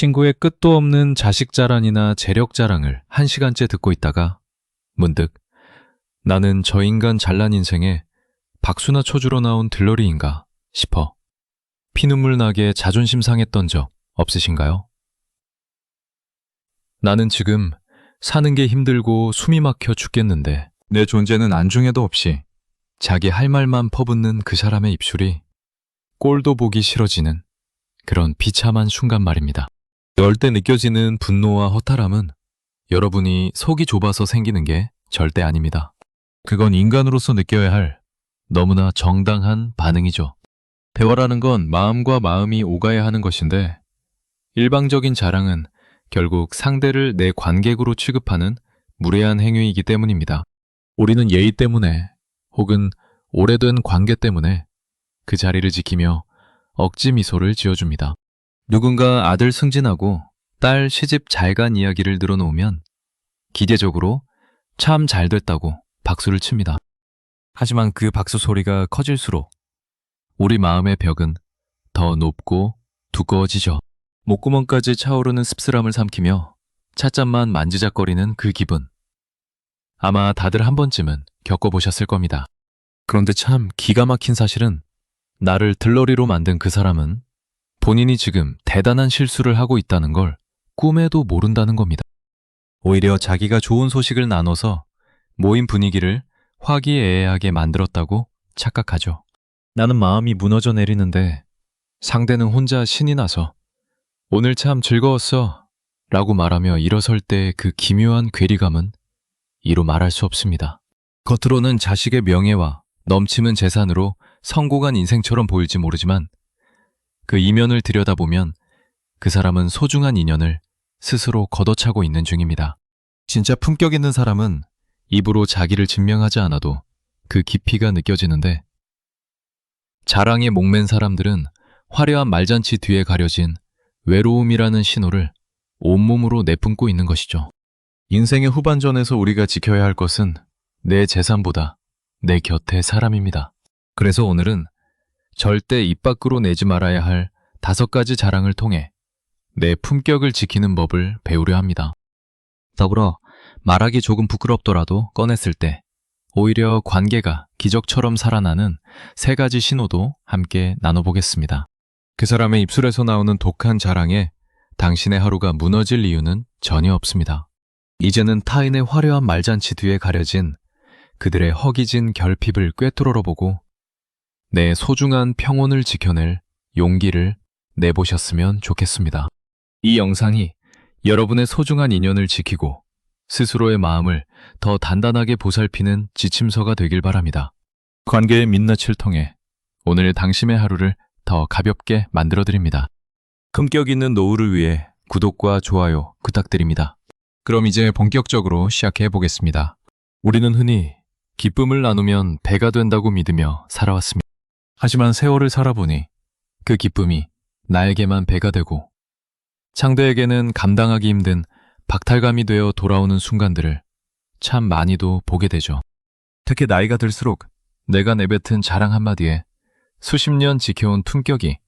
친구의 끝도 없는 자식 자랑이나 재력 자랑을 1시간째 듣고 있다가 문득 나는 저 인간 잘난 인생에 박수나 쳐주러 나온 들러리인가 싶어 피눈물 나게 자존심 상했던 적 없으신가요? 나는 지금 사는 게 힘들고 숨이 막혀 죽겠는데 내 존재는 안중에도 없이 자기 할 말만 퍼붓는 그 사람의 입술이 꼴도 보기 싫어지는 그런 비참한 순간 말입니다. 이럴 때 느껴지는 분노와 허탈함은 여러분이 속이 좁아서 생기는 게 절대 아닙니다. 그건 인간으로서 느껴야 할 너무나 정당한 반응이죠. 대화라는 건 마음과 마음이 오가야 하는 것인데 일방적인 자랑은 결국 상대를 내 관객으로 취급하는 무례한 행위이기 때문입니다. 우리는 예의 때문에 혹은 오래된 관계 때문에 그 자리를 지키며 억지 미소를 지어줍니다. 누군가 아들 승진하고 딸 시집 잘간 이야기를 늘어놓으면 기대적으로 참 잘됐다고 박수를 칩니다. 하지만 그 박수 소리가 커질수록 우리 마음의 벽은 더 높고 두꺼워지죠. 목구멍까지 차오르는 씁쓸함을 삼키며 찻잔만 만지작거리는 그 기분. 아마 다들 한 번쯤은 겪어보셨을 겁니다. 그런데 참 기가 막힌 사실은 나를 들러리로 만든 그 사람은 본인이 지금 대단한 실수를 하고 있다는 걸 꿈에도 모른다는 겁니다. 오히려 자기가 좋은 소식을 나눠서 모임 분위기를 화기애애하게 만들었다고 착각하죠. 나는 마음이 무너져 내리는데 상대는 혼자 신이 나서 오늘 참 즐거웠어 라고 말하며 일어설 때 그 기묘한 괴리감은 이루 말할 수 없습니다. 겉으로는 자식의 명예와 넘치는 재산으로 성공한 인생처럼 보일지 모르지만 그 이면을 들여다보면 그 사람은 소중한 인연을 스스로 걷어차고 있는 중입니다. 진짜 품격 있는 사람은 입으로 자기를 증명하지 않아도 그 깊이가 느껴지는데 자랑에 목맨 사람들은 화려한 말잔치 뒤에 가려진 외로움이라는 신호를 온몸으로 내뿜고 있는 것이죠. 인생의 후반전에서 우리가 지켜야 할 것은 내 재산보다 내 곁의 사람입니다. 그래서 오늘은 절대 입 밖으로 내지 말아야 할 5가지 자랑을 통해 내 품격을 지키는 법을 배우려 합니다. 더불어 말하기 조금 부끄럽더라도 꺼냈을 때 오히려 관계가 기적처럼 살아나는 3가지 신호도 함께 나눠보겠습니다. 그 사람의 입술에서 나오는 독한 자랑에 당신의 하루가 무너질 이유는 전혀 없습니다. 이제는 타인의 화려한 말잔치 뒤에 가려진 그들의 허기진 결핍을 꿰뚫어보고 내 소중한 평온을 지켜낼 용기를 내보셨으면 좋겠습니다. 이 영상이 여러분의 소중한 인연을 지키고 스스로의 마음을 더 단단하게 보살피는 지침서가 되길 바랍니다. 관계의 민낯을 통해 오늘 당신의 하루를 더 가볍게 만들어드립니다. 품격 있는 노후를 위해 구독과 좋아요 부탁드립니다. 그럼 이제 본격적으로 시작해 보겠습니다. 우리는 흔히 기쁨을 나누면 배가 된다고 믿으며 살아왔습니다. 하지만 세월을 살아보니 그 기쁨이 나에게만 배가 되고 상대에게는 감당하기 힘든 박탈감이 되어 돌아오는 순간들을 참 많이도 보게 되죠. 특히 나이가 들수록 내가 내뱉은 자랑 한마디에 수십 년 지켜온 품격이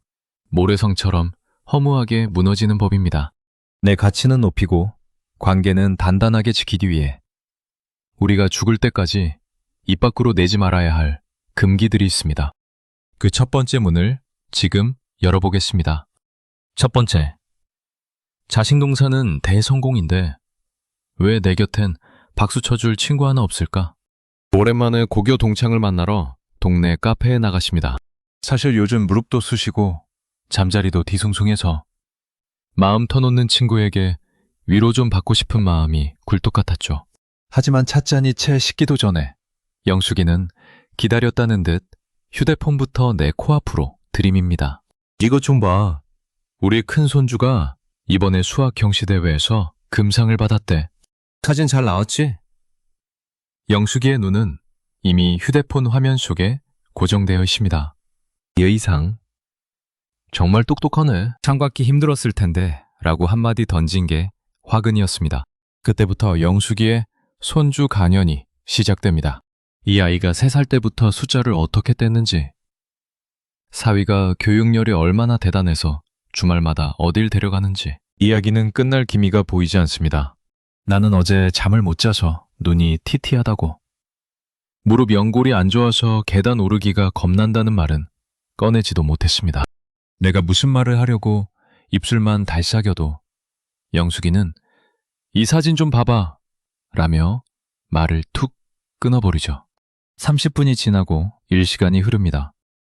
모래성처럼 허무하게 무너지는 법입니다. 내 가치는 높이고 관계는 단단하게 지키기 위해 우리가 죽을 때까지 입 밖으로 내지 말아야 할 금기들이 있습니다. 그 첫 번째 문을 지금 열어보겠습니다. 첫 번째, 자식 농사는 대성공인데 왜 내 곁엔 박수 쳐줄 친구 하나 없을까? 오랜만에 고교 동창을 만나러 동네 카페에 나가십니다. 사실 요즘 무릎도 쑤시고 잠자리도 뒤숭숭해서 마음 터놓는 친구에게 위로 좀 받고 싶은 마음이 굴뚝 같았죠. 하지만 찻잔이 채 식기도 전에 영숙이는 기다렸다는 듯 휴대폰부터 내 코앞으로 들이밉니다. 이것 좀 봐. 우리 큰 손주가 이번에 수학 경시대회에서 금상을 받았대. 사진 잘 나왔지? 영숙이의 눈은 이미 휴대폰 화면 속에 고정되어 있습니다. 예의상 정말 똑똑하네. 창받기 힘들었을 텐데 라고 한마디 던진 게 화근이었습니다. 그때부터 영숙이의 손주 간연이 시작됩니다. 이 아이가 3살 때부터 숫자를 어떻게 뗐는지, 사위가 교육열이 얼마나 대단해서 주말마다 어딜 데려가는지, 이야기는 끝날 기미가 보이지 않습니다. 나는 어제 잠을 못 자서 눈이 티티하다고. 무릎 연골이 안 좋아서 계단 오르기가 겁난다는 말은 꺼내지도 못했습니다. 내가 무슨 말을 하려고 입술만 달싹여도 영숙이는 이 사진 좀 봐봐 라며 말을 툭 끊어버리죠. 30분이 지나고 일시간이 흐릅니다.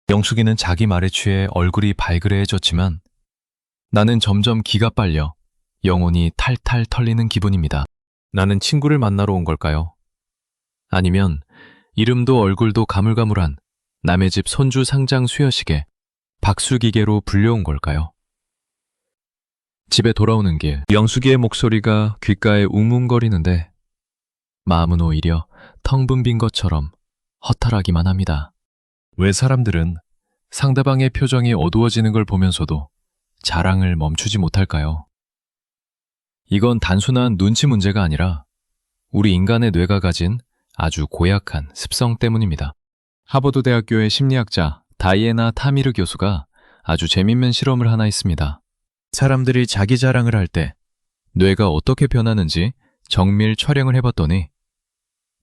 영숙이는 자기 말에 취해 얼굴이 발그레해졌지만 나는 점점 기가 빨려 영혼이 탈탈 털리는 기분입니다. 나는 친구를 만나러 온 걸까요? 아니면 이름도 얼굴도 가물가물한 남의 집 손주 상장 수여식에 박수기계로 불려온 걸까요? 집에 돌아오는 길, 영숙이의 목소리가 귓가에 웅웅거리는데 마음은 오히려 텅 빈 것처럼 허탈하기만 합니다. 왜 사람들은 상대방의 표정이 어두워지는 걸 보면서도 자랑을 멈추지 못할까요? 이건 단순한 눈치 문제가 아니라 우리 인간의 뇌가 가진 아주 고약한 습성 때문입니다. 하버드 대학교의 심리학자 다이애나 타미르 교수가 아주 재밌는 실험을 하나 했습니다. 사람들이 자기 자랑을 할 때 뇌가 어떻게 변하는지 정밀 촬영을 해봤더니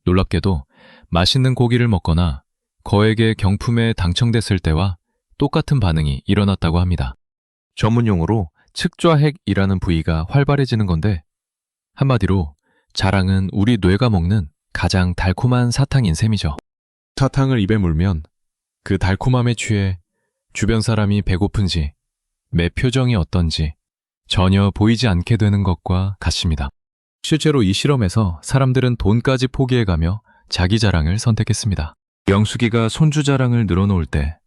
놀랍게도 맛있는 고기를 먹거나 거액의 경품에 당첨됐을 때와 똑같은 반응이 일어났다고 합니다. 전문 용어로 측좌핵이라는 부위가 활발해지는 건데 한마디로 자랑은 우리 뇌가 먹는 가장 달콤한 사탕인 셈이죠. 사탕을 입에 물면 그 달콤함에 취해 주변 사람이 배고픈지 매 표정이 어떤지 전혀 보이지 않게 되는 것과 같습니다. 실제로 이 실험에서 사람들은 돈까지 포기해가며 자기 자랑을 선택했습니다. 영숙이가 손주 자랑을 늘어놓을 때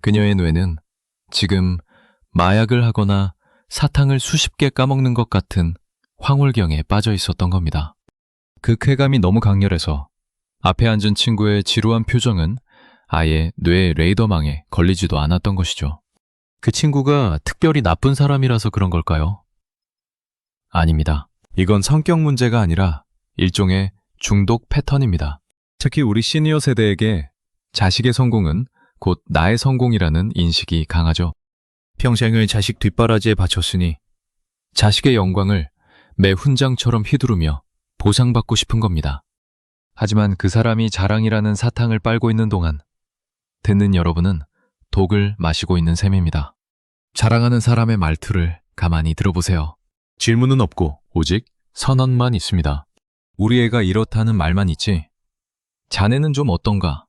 그녀의 뇌는 지금 마약을 하거나 사탕을 수십 개 까먹는 것 같은 황홀경에 빠져 있었던 겁니다. 그 쾌감이 너무 강렬해서 앞에 앉은 친구의 지루한 표정은 아예 뇌 레이더망에 걸리지도 않았던 것이죠. 그 친구가 특별히 나쁜 사람이라서 그런 걸까요? 아닙니다. 이건 성격 문제가 아니라 일종의 중독 패턴입니다. 특히 우리 시니어 세대에게 자식의 성공은 곧 나의 성공이라는 인식이 강하죠. 평생을 자식 뒷바라지에 바쳤으니 자식의 영광을 매 훈장처럼 휘두르며 보상받고 싶은 겁니다. 하지만 그 사람이 자랑이라는 사탕을 빨고 있는 동안 듣는 여러분은 독을 마시고 있는 셈입니다. 자랑하는 사람의 말투를 가만히 들어보세요. 질문은 없고 오직 선언만 있습니다. 우리 애가 이렇다는 말만 있지 자네는 좀 어떤가?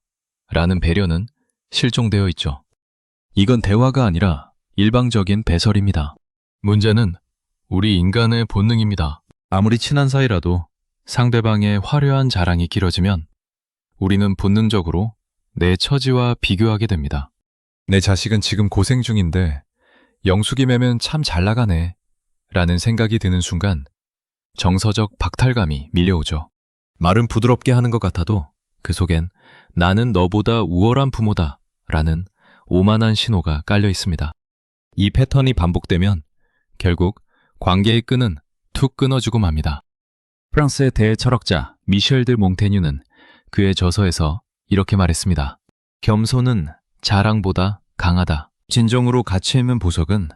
라는 배려는 실종되어 있죠. 이건 대화가 아니라 일방적인 배설입니다. 문제는 우리 인간의 본능입니다. 아무리 친한 사이라도 상대방의 화려한 자랑이 길어지면 우리는 본능적으로 내 처지와 비교하게 됩니다. 내 자식은 지금 고생 중인데 영숙이 매면 참 잘 나가네 라는 생각이 드는 순간 정서적 박탈감이 밀려오죠. 말은 부드럽게 하는 것 같아도 그 속엔 나는 너보다 우월한 부모다 라는 오만한 신호가 깔려 있습니다. 이 패턴이 반복되면 결국 관계의 끈은 툭 끊어지고 맙니다. 프랑스의 대철학자 미셸 드 몽테뉴는 그의 저서에서 이렇게 말했습니다. 겸손은 자랑보다 강하다. 진정으로 가치 있는 보석은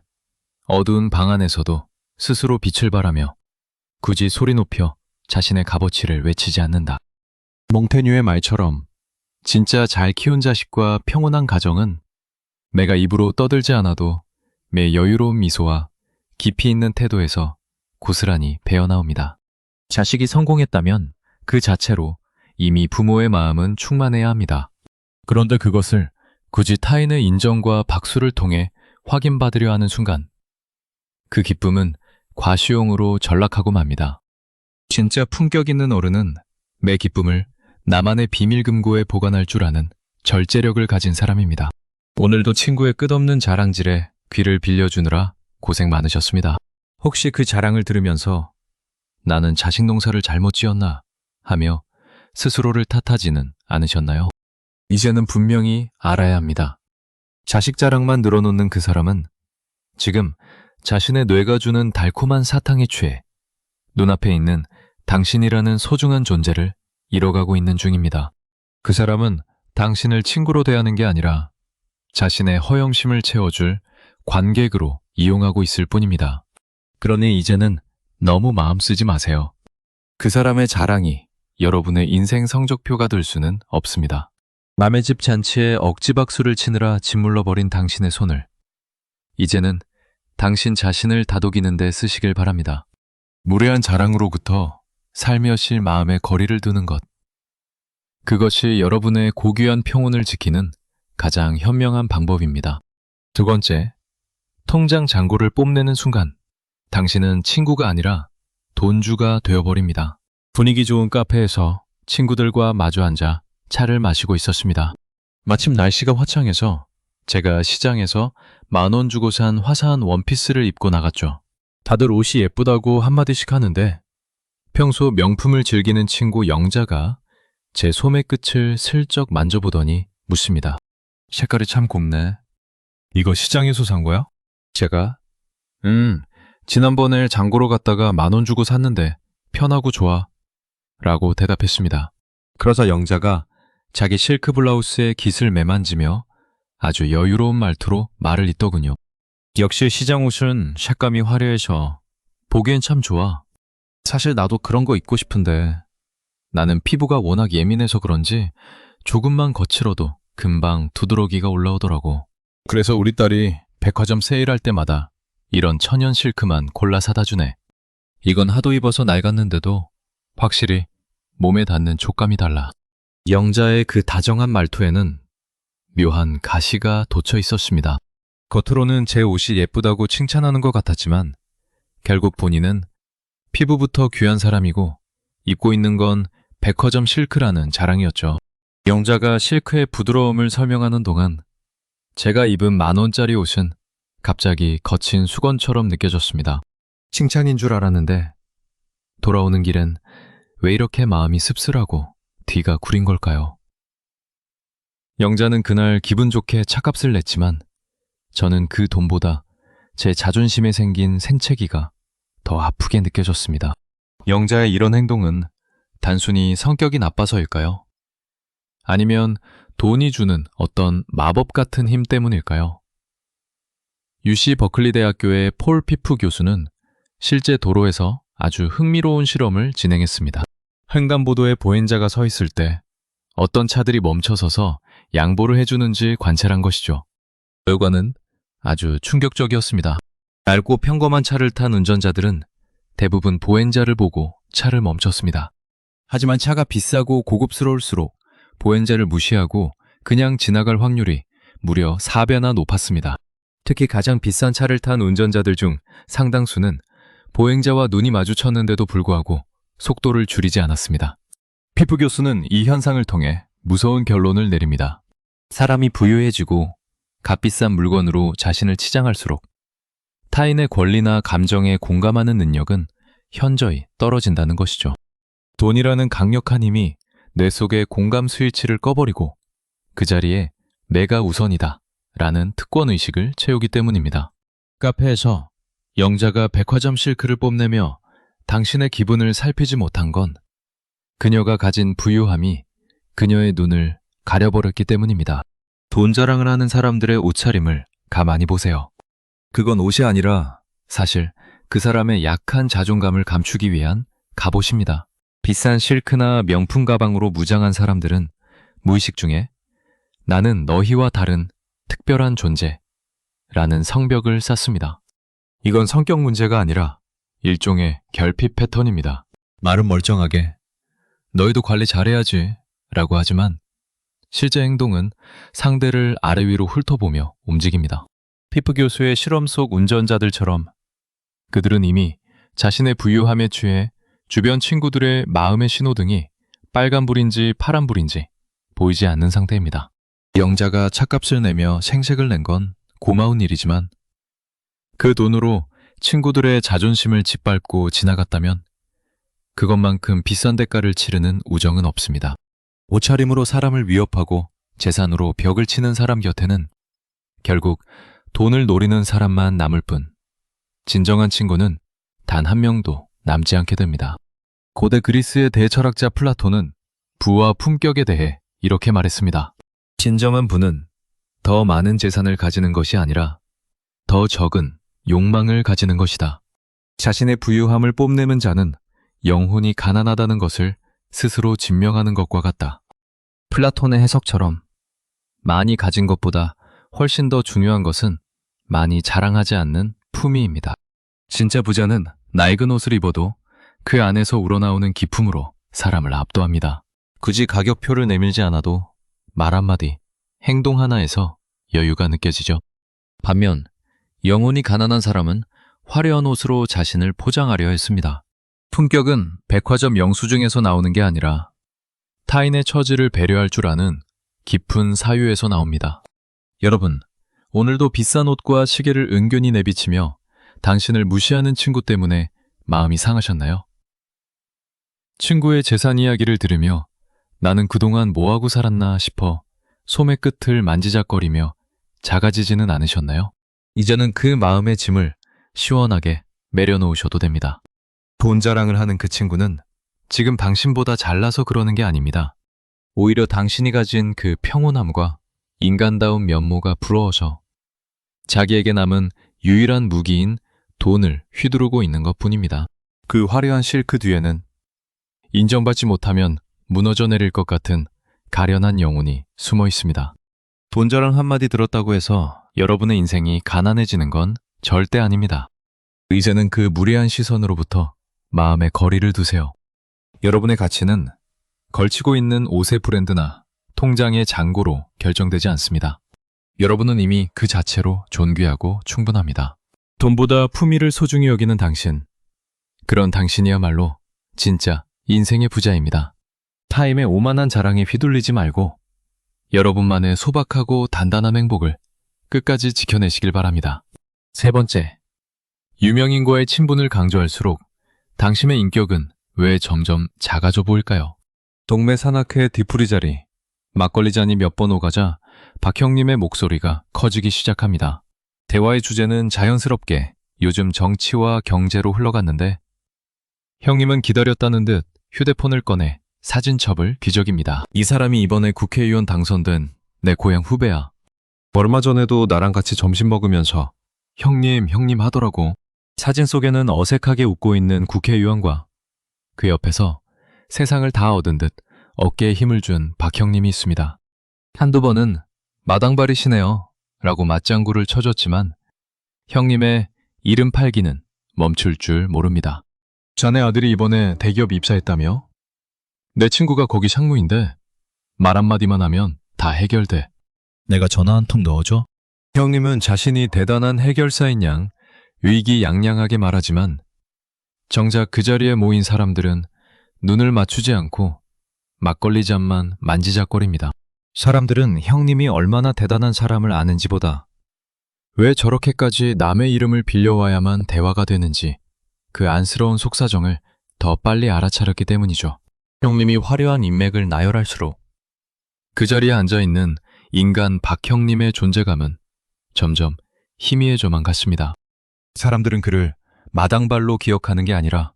어두운 방 안에서도 스스로 빛을 발하며 굳이 소리 높여 자신의 값어치를 외치지 않는다. 몽테뉴의 말처럼 진짜 잘 키운 자식과 평온한 가정은 내가 입으로 떠들지 않아도 매 여유로운 미소와 깊이 있는 태도에서 고스란히 배어나옵니다. 자식이 성공했다면 그 자체로 이미 부모의 마음은 충만해야 합니다. 그런데 그것을 굳이 타인의 인정과 박수를 통해 확인받으려 하는 순간 그 기쁨은 과시용으로 전락하고 맙니다. 진짜 품격 있는 어른은 매 기쁨을 나만의 비밀 금고에 보관할 줄 아는 절제력을 가진 사람입니다. 오늘도 친구의 끝없는 자랑질에 귀를 빌려주느라 고생 많으셨습니다. 혹시 그 자랑을 들으면서 나는 자식 농사를 잘못 지었나 하며 스스로를 탓하지는 않으셨나요? 이제는 분명히 알아야 합니다. 자식 자랑만 늘어놓는 그 사람은 지금 자신의 뇌가 주는 달콤한 사탕에 취해 눈앞에 있는 당신이라는 소중한 존재를 잃어가고 있는 중입니다. 그 사람은 당신을 친구로 대하는 게 아니라 자신의 허영심을 채워줄 관객으로 이용하고 있을 뿐입니다. 그러니 이제는 너무 마음 쓰지 마세요. 그 사람의 자랑이 여러분의 인생 성적표가 될 수는 없습니다. 남의 집 잔치에 억지박수를 치느라 짓물러 버린 당신의 손을 이제는 당신 자신을 다독이는 데 쓰시길 바랍니다. 무례한 자랑으로부터 살며시 마음의 거리를 두는 것. 그것이 여러분의 고귀한 평온을 지키는 가장 현명한 방법입니다. 두 번째, 통장 잔고를 뽐내는 순간 당신은 친구가 아니라 돈주가 되어버립니다. 분위기 좋은 카페에서 친구들과 마주 앉아 차를 마시고 있었습니다. 마침 날씨가 화창해서 제가 시장에서 10,000원 주고 산 화사한 원피스를 입고 나갔죠. 다들 옷이 예쁘다고 한마디씩 하는데 평소 명품을 즐기는 친구 영자가 제 소매 끝을 슬쩍 만져보더니 묻습니다. 색깔이 참 곱네. 이거 시장에서 산 거야? 제가 지난번에 장고로 갔다가 10,000원 주고 샀는데 편하고 좋아 라고 대답했습니다. 그러자 영자가 자기 실크 블라우스에 깃을 매만지며 아주 여유로운 말투로 말을 잇더군요. 역시 시장 옷은 색감이 화려해서 보기엔 참 좋아. 사실 나도 그런 거 입고 싶은데 나는 피부가 워낙 예민해서 그런지 조금만 거칠어도 금방 두드러기가 올라오더라고. 그래서 우리 딸이 백화점 세일할 때마다 이런 천연 실크만 골라 사다 주네. 이건 하도 입어서 낡았는데도 확실히 몸에 닿는 촉감이 달라. 영자의 그 다정한 말투에는 묘한 가시가 돋쳐 있었습니다. 겉으로는 제 옷이 예쁘다고 칭찬하는 것 같았지만 결국 본인은 피부부터 귀한 사람이고 입고 있는 건 백화점 실크라는 자랑이었죠. 영자가 실크의 부드러움을 설명하는 동안 제가 입은 10,000원짜리 옷은 갑자기 거친 수건처럼 느껴졌습니다. 칭찬인 줄 알았는데 돌아오는 길엔 왜 이렇게 마음이 씁쓸하고 뒤가 구린 걸까요? 영자는 그날 기분 좋게 차값을 냈지만 저는 그 돈보다 제 자존심에 생긴 생채기가 더 아프게 느껴졌습니다. 영자의 이런 행동은 단순히 성격이 나빠서일까요? 아니면 돈이 주는 어떤 마법 같은 힘 때문일까요? UC 버클리 대학교의 폴 피프 교수는 실제 도로에서 아주 흥미로운 실험을 진행했습니다. 횡단보도에 보행자가 서 있을 때 어떤 차들이 멈춰서서 양보를 해주는지 관찰한 것이죠. 결과는 아주 충격적이었습니다. 얇고 평범한 차를 탄 운전자들은 대부분 보행자를 보고 차를 멈췄습니다. 하지만 차가 비싸고 고급스러울수록 보행자를 무시하고 그냥 지나갈 확률이 무려 4배나 높았습니다. 특히 가장 비싼 차를 탄 운전자들 중 상당수는 보행자와 눈이 마주쳤는데도 불구하고 속도를 줄이지 않았습니다. 피프 교수는 이 현상을 통해 무서운 결론을 내립니다. 사람이 부유해지고 값비싼 물건으로 자신을 치장할수록 타인의 권리나 감정에 공감하는 능력은 현저히 떨어진다는 것이죠. 돈이라는 강력한 힘이 뇌 속의 공감 스위치를 꺼버리고 그 자리에 내가 우선이다 라는 특권의식을 채우기 때문입니다. 카페에서 영자가 백화점 실크를 뽐내며 당신의 기분을 살피지 못한 건 그녀가 가진 부유함이 그녀의 눈을 가려버렸기 때문입니다. 돈 자랑을 하는 사람들의 옷차림을 가만히 보세요. 그건 옷이 아니라 사실 그 사람의 약한 자존감을 감추기 위한 갑옷입니다. 비싼 실크나 명품 가방으로 무장한 사람들은 무의식 중에 나는 너희와 다른 특별한 존재라는 성벽을 쌓습니다. 이건 성격 문제가 아니라 일종의 결핍 패턴입니다. 말은 멀쩡하게 너희도 관리 잘해야지 라고 하지만 실제 행동은 상대를 아래 위로 훑어보며 움직입니다. 피프 교수의 실험 속 운전자들처럼 그들은 이미 자신의 부유함에 취해 주변 친구들의 마음의 신호등이 빨간불인지 파란불인지 보이지 않는 상태입니다. 영자가 차값을 내며 생색을 낸 건 고마운 일이지만 그 돈으로 친구들의 자존심을 짓밟고 지나갔다면 그것만큼 비싼 대가를 치르는 우정은 없습니다. 옷차림으로 사람을 위협하고 재산으로 벽을 치는 사람 곁에는 결국 돈을 노리는 사람만 남을 뿐 진정한 친구는 단 한 명도 남지 않게 됩니다. 고대 그리스의 대철학자 플라톤은 부와 품격에 대해 이렇게 말했습니다. 진정한 부는 더 많은 재산을 가지는 것이 아니라 더 적은 욕망을 가지는 것이다. 자신의 부유함을 뽐내는 자는 영혼이 가난하다는 것을 스스로 증명하는 것과 같다. 플라톤의 해석처럼 많이 가진 것보다 훨씬 더 중요한 것은 많이 자랑하지 않는 품위입니다. 진짜 부자는 낡은 옷을 입어도 그 안에서 우러나오는 기품으로 사람을 압도합니다. 굳이 가격표를 내밀지 않아도 말 한마디, 행동 하나에서 여유가 느껴지죠. 반면 영혼이 가난한 사람은 화려한 옷으로 자신을 포장하려 했습니다. 품격은 백화점 영수증에서 나오는 게 아니라 타인의 처지를 배려할 줄 아는 깊은 사유에서 나옵니다. 여러분, 오늘도 비싼 옷과 시계를 은근히 내비치며 당신을 무시하는 친구 때문에 마음이 상하셨나요? 친구의 재산 이야기를 들으며 나는 그동안 뭐하고 살았나 싶어 소매 끝을 만지작거리며 작아지지는 않으셨나요? 이제는 그 마음의 짐을 시원하게 내려놓으셔도 됩니다. 돈 자랑을 하는 그 친구는 지금 당신보다 잘나서 그러는 게 아닙니다. 오히려 당신이 가진 그 평온함과 인간다운 면모가 부러워서 자기에게 남은 유일한 무기인 돈을 휘두르고 있는 것 뿐입니다. 그 화려한 실크 뒤에는 인정받지 못하면 무너져 내릴 것 같은 가련한 영혼이 숨어 있습니다. 돈 자랑 한마디 들었다고 해서 여러분의 인생이 가난해지는 건 절대 아닙니다. 이제는 그 무례한 시선으로부터 마음의 거리를 두세요. 여러분의 가치는 걸치고 있는 옷의 브랜드나 통장의 잔고로 결정되지 않습니다. 여러분은 이미 그 자체로 존귀하고 충분합니다. 돈보다 품위를 소중히 여기는 당신. 그런 당신이야말로 진짜 인생의 부자입니다. 타임의 오만한 자랑에 휘둘리지 말고 여러분만의 소박하고 단단한 행복을 끝까지 지켜내시길 바랍니다. 세 번째, 유명인과의 친분을 강조할수록 당신의 인격은 왜 점점 작아져 보일까요? 동네 산악회 뒤풀이 자리, 막걸리 잔이 몇 번 오가자 박 형님의 목소리가 커지기 시작합니다. 대화의 주제는 자연스럽게 요즘 정치와 경제로 흘러갔는데 형님은 기다렸다는 듯 휴대폰을 꺼내 사진첩을 뒤적입니다. 이 사람이 이번에 국회의원 당선된 내 고향 후배야. 얼마 전에도 나랑 같이 점심 먹으면서 형님 하더라고. 사진 속에는 어색하게 웃고 있는 국회의원과 그 옆에서 세상을 다 얻은 듯 어깨에 힘을 준 박 형님이 있습니다. 한두 번은 마당발이시네요 라고 맞장구를 쳐줬지만 형님의 이름 팔기는 멈출 줄 모릅니다. 자네 아들이 이번에 대기업 입사했다며? 내 친구가 거기 상무인데 말 한마디만 하면 다 해결돼. 내가 전화 한 통 넣어줘? 형님은 자신이 대단한 해결사인 양 의기양양하게 말하지만 정작 그 자리에 모인 사람들은 눈을 맞추지 않고 막걸리 잔만 만지작거립니다. 사람들은 형님이 얼마나 대단한 사람을 아는지보다 왜 저렇게까지 남의 이름을 빌려와야만 대화가 되는지 그 안쓰러운 속사정을 더 빨리 알아차렸기 때문이죠. 형님이 화려한 인맥을 나열할수록 그 자리에 앉아있는 인간 박 형님의 존재감은 점점 희미해져만 갔습니다. 사람들은 그를 마당발로 기억하는 게 아니라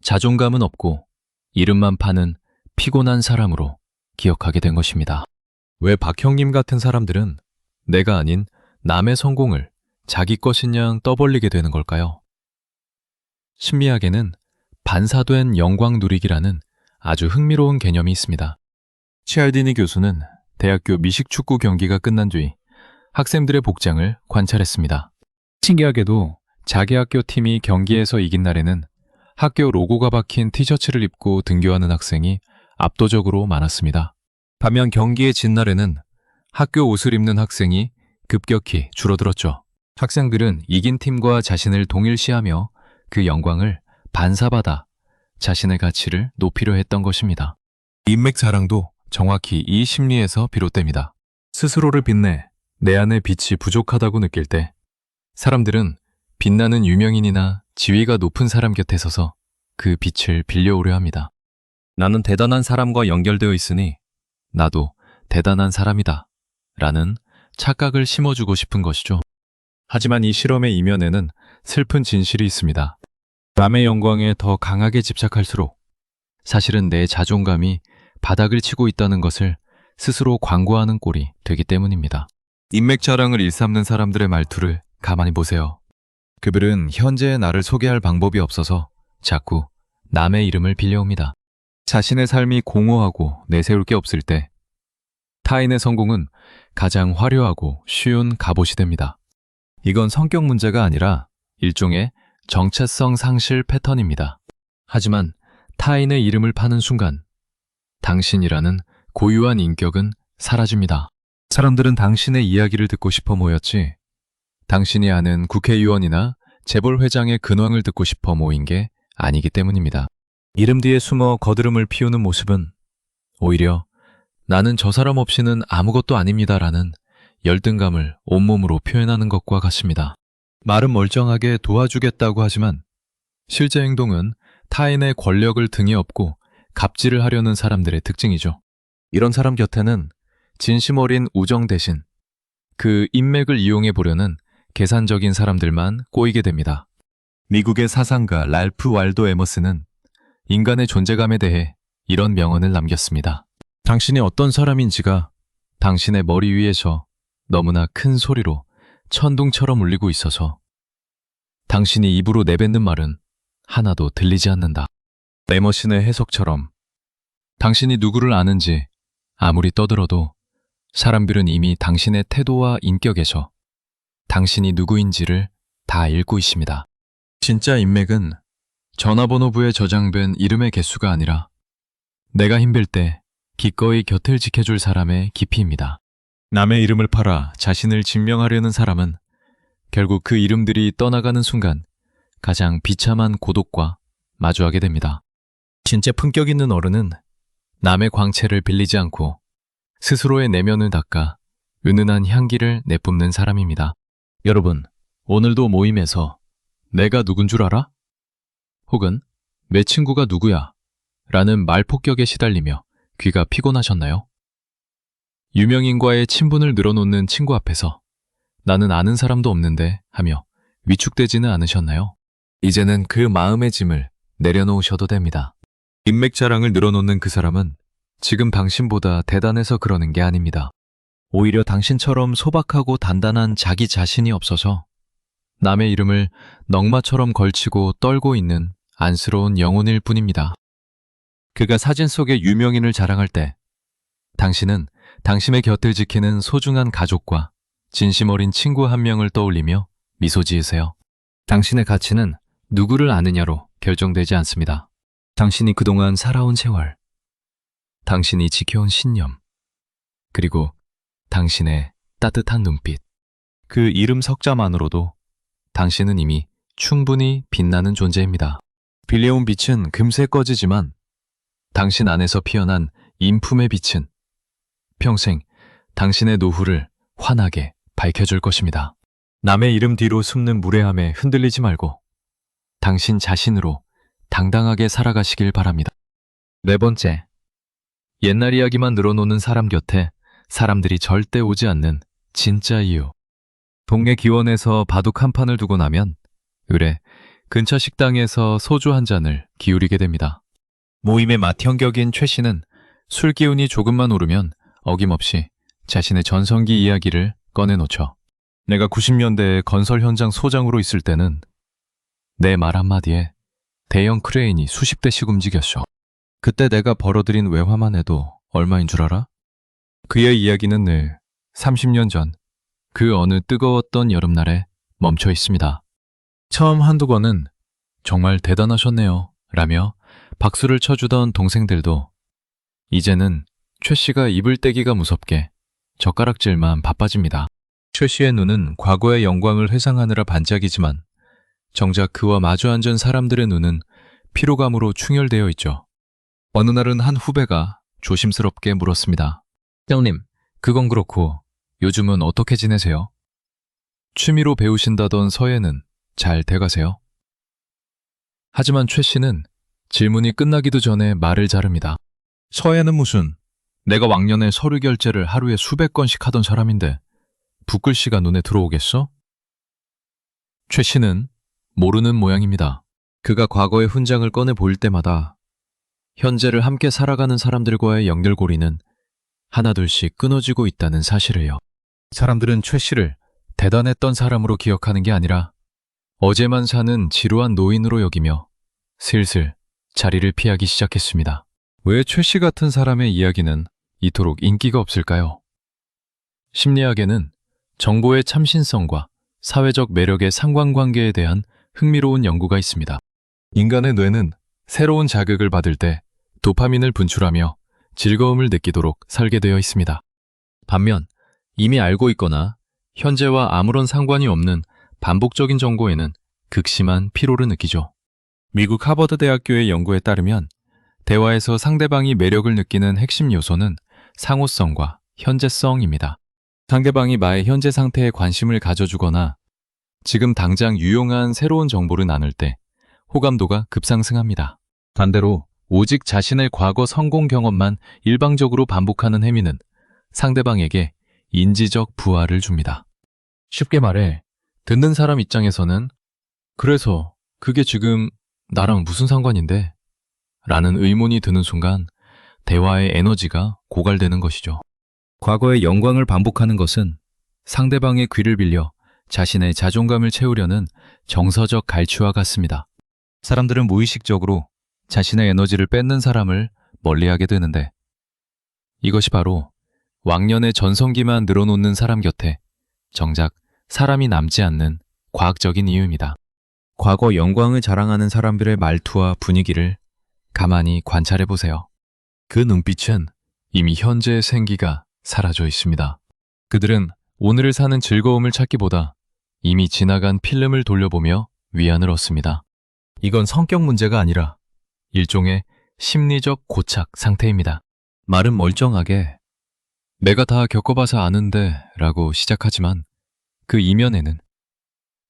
자존감은 없고 이름만 파는 피곤한 사람으로 기억하게 된 것입니다. 왜 박 형님 같은 사람들은 내가 아닌 남의 성공을 자기 것인 양 떠벌리게 되는 걸까요? 심리학에는 반사된 영광 누리기라는 아주 흥미로운 개념이 있습니다. 치알디니 교수는 대학교 미식축구 경기가 끝난 뒤 학생들의 복장을 관찰했습니다. 신기하게도 자기 학교 팀이 경기에서 이긴 날에는 학교 로고가 박힌 티셔츠를 입고 등교하는 학생이 압도적으로 많았습니다. 반면 경기에 진 날에는 학교 옷을 입는 학생이 급격히 줄어들었죠. 학생들은 이긴 팀과 자신을 동일시하며 그 영광을 반사받아 자신의 가치를 높이려 했던 것입니다. 인맥 자랑도 정확히 이 심리에서 비롯됩니다. 스스로를 빛내 내 안의 빛이 부족하다고 느낄 때 사람들은 빛나는 유명인이나 지위가 높은 사람 곁에 서서 그 빛을 빌려오려 합니다. 나는 대단한 사람과 연결되어 있으니 나도 대단한 사람이다 라는 착각을 심어주고 싶은 것이죠. 하지만 이 실험의 이면에는 슬픈 진실이 있습니다. 남의 영광에 더 강하게 집착할수록 사실은 내 자존감이 바닥을 치고 있다는 것을 스스로 광고하는 꼴이 되기 때문입니다. 인맥 자랑을 일삼는 사람들의 말투를 가만히 보세요. 그들은 현재의 나를 소개할 방법이 없어서 자꾸 남의 이름을 빌려옵니다. 자신의 삶이 공허하고 내세울 게 없을 때 타인의 성공은 가장 화려하고 쉬운 갑옷이 됩니다. 이건 성격 문제가 아니라 일종의 정체성 상실 패턴입니다. 하지만 타인의 이름을 파는 순간 당신이라는 고유한 인격은 사라집니다. 사람들은 당신의 이야기를 듣고 싶어 모였지 당신이 아는 국회의원이나 재벌회장의 근황을 듣고 싶어 모인 게 아니기 때문입니다. 이름 뒤에 숨어 거드름을 피우는 모습은 오히려 나는 저 사람 없이는 아무것도 아닙니다라는 열등감을 온몸으로 표현하는 것과 같습니다. 말은 멀쩡하게 도와주겠다고 하지만 실제 행동은 타인의 권력을 등에 업고 갑질을 하려는 사람들의 특징이죠. 이런 사람 곁에는 진심 어린 우정 대신 그 인맥을 이용해 보려는 계산적인 사람들만 꼬이게 됩니다. 미국의 사상가 랄프 왈도 에머스는 인간의 존재감에 대해 이런 명언을 남겼습니다. 당신이 어떤 사람인지가 당신의 머리 위에서 너무나 큰 소리로 천둥처럼 울리고 있어서 당신이 입으로 내뱉는 말은 하나도 들리지 않는다. 에머신의 해석처럼 당신이 누구를 아는지 아무리 떠들어도 사람들은 이미 당신의 태도와 인격에서 당신이 누구인지를 다 읽고 있습니다. 진짜 인맥은 전화번호부에 저장된 이름의 개수가 아니라 내가 힘들 때 기꺼이 곁을 지켜줄 사람의 깊이입니다. 남의 이름을 팔아 자신을 증명하려는 사람은 결국 그 이름들이 떠나가는 순간 가장 비참한 고독과 마주하게 됩니다. 진짜 품격 있는 어른은 남의 광채를 빌리지 않고 스스로의 내면을 닦아 은은한 향기를 내뿜는 사람입니다. 여러분, 오늘도 모임에서 내가 누군 줄 알아? 혹은 내 친구가 누구야? 라는 말폭격에 시달리며 귀가 피곤하셨나요? 유명인과의 친분을 늘어놓는 친구 앞에서 나는 아는 사람도 없는데 하며 위축되지는 않으셨나요? 이제는 그 마음의 짐을 내려놓으셔도 됩니다. 인맥 자랑을 늘어놓는 그 사람은 지금 당신보다 대단해서 그러는 게 아닙니다. 오히려 당신처럼 소박하고 단단한 자기 자신이 없어서 남의 이름을 넝마처럼 걸치고 떨고 있는 안쓰러운 영혼일 뿐입니다. 그가 사진 속의 유명인을 자랑할 때 당신은 당신의 곁을 지키는 소중한 가족과 진심 어린 친구 한 명을 떠올리며 미소 지으세요. 당신의 가치는 누구를 아느냐로 결정되지 않습니다. 당신이 그동안 살아온 세월, 당신이 지켜온 신념, 그리고 당신의 따뜻한 눈빛, 그 이름 석자만으로도 당신은 이미 충분히 빛나는 존재입니다. 빌려온 빛은 금세 꺼지지만 당신 안에서 피어난 인품의 빛은 평생 당신의 노후를 환하게 밝혀줄 것입니다. 남의 이름 뒤로 숨는 무례함에 흔들리지 말고 당신 자신으로 당당하게 살아가시길 바랍니다. 네 번째, 옛날 이야기만 늘어놓는 사람 곁에 사람들이 절대 오지 않는 진짜 이유. 동네 기원에서 바둑 한 판을 두고 나면 의뢰 근처 식당에서 소주 한 잔을 기울이게 됩니다. 모임의 맏형격인 최 씨는 술 기운이 조금만 오르면 어김없이 자신의 전성기 이야기를 꺼내놓죠. 내가 90년대에 건설 현장 소장으로 있을 때는 내 말 한마디에 대형 크레인이 수십 대씩 움직였어. 그때 내가 벌어들인 외화만 해도 얼마인 줄 알아? 그의 이야기는 늘 30년 전 그 어느 뜨거웠던 여름날에 멈춰 있습니다. 처음 한두 번은 정말 대단하셨네요 라며 박수를 쳐주던 동생들도 이제는 최 씨가 입을 떼기가 무섭게 젓가락질만 바빠집니다. 최 씨의 눈은 과거의 영광을 회상하느라 반짝이지만 정작 그와 마주 앉은 사람들의 눈은 피로감으로 충혈되어 있죠. 어느 날은 한 후배가 조심스럽게 물었습니다. 형님, 그건 그렇고 요즘은 어떻게 지내세요? 취미로 배우신다던 서예는 잘 돼가세요? 하지만 최 씨는 질문이 끝나기도 전에 말을 자릅니다. 서예는 무슨? 내가 왕년에 서류 결제를 하루에 수백 건씩 하던 사람인데 붓글씨가 눈에 들어오겠어? 최 씨는 모르는 모양입니다. 그가 과거의 훈장을 꺼내 보일 때마다 현재를 함께 살아가는 사람들과의 연결고리는 하나둘씩 끊어지고 있다는 사실을요. 사람들은 최 씨를 대단했던 사람으로 기억하는 게 아니라 어제만 사는 지루한 노인으로 여기며 슬슬 자리를 피하기 시작했습니다. 왜 최 씨 같은 사람의 이야기는 이토록 인기가 없을까요? 심리학에는 정보의 참신성과 사회적 매력의 상관관계에 대한 흥미로운 연구가 있습니다. 인간의 뇌는 새로운 자극을 받을 때 도파민을 분출하며 즐거움을 느끼도록 설계되어 있습니다. 반면 이미 알고 있거나 현재와 아무런 상관이 없는 반복적인 정보에는 극심한 피로를 느끼죠. 미국 하버드 대학교의 연구에 따르면 대화에서 상대방이 매력을 느끼는 핵심 요소는 상호성과 현재성입니다. 상대방이 나의 현재 상태에 관심을 가져주거나 지금 당장 유용한 새로운 정보를 나눌 때 호감도가 급상승합니다. 반대로 오직 자신의 과거 성공 경험만 일방적으로 반복하는 행위는 상대방에게 인지적 부하를 줍니다. 쉽게 말해 듣는 사람 입장에서는 그래서 그게 지금 나랑 무슨 상관인데? 라는 의문이 드는 순간 대화의 에너지가 고갈되는 것이죠. 과거의 영광을 반복하는 것은 상대방의 귀를 빌려 자신의 자존감을 채우려는 정서적 갈취와 같습니다. 사람들은 무의식적으로 자신의 에너지를 뺏는 사람을 멀리하게 되는데 이것이 바로 왕년의 전성기만 늘어놓는 사람 곁에 정작 사람이 남지 않는 과학적인 이유입니다. 과거 영광을 자랑하는 사람들의 말투와 분위기를 가만히 관찰해 보세요. 그 눈빛은 이미 현재의 생기가 사라져 있습니다. 그들은 오늘을 사는 즐거움을 찾기보다 이미 지나간 필름을 돌려보며 위안을 얻습니다. 이건 성격 문제가 아니라 일종의 심리적 고착 상태입니다. 말은 멀쩡하게 내가 다 겪어봐서 아는데 라고 시작하지만 그 이면에는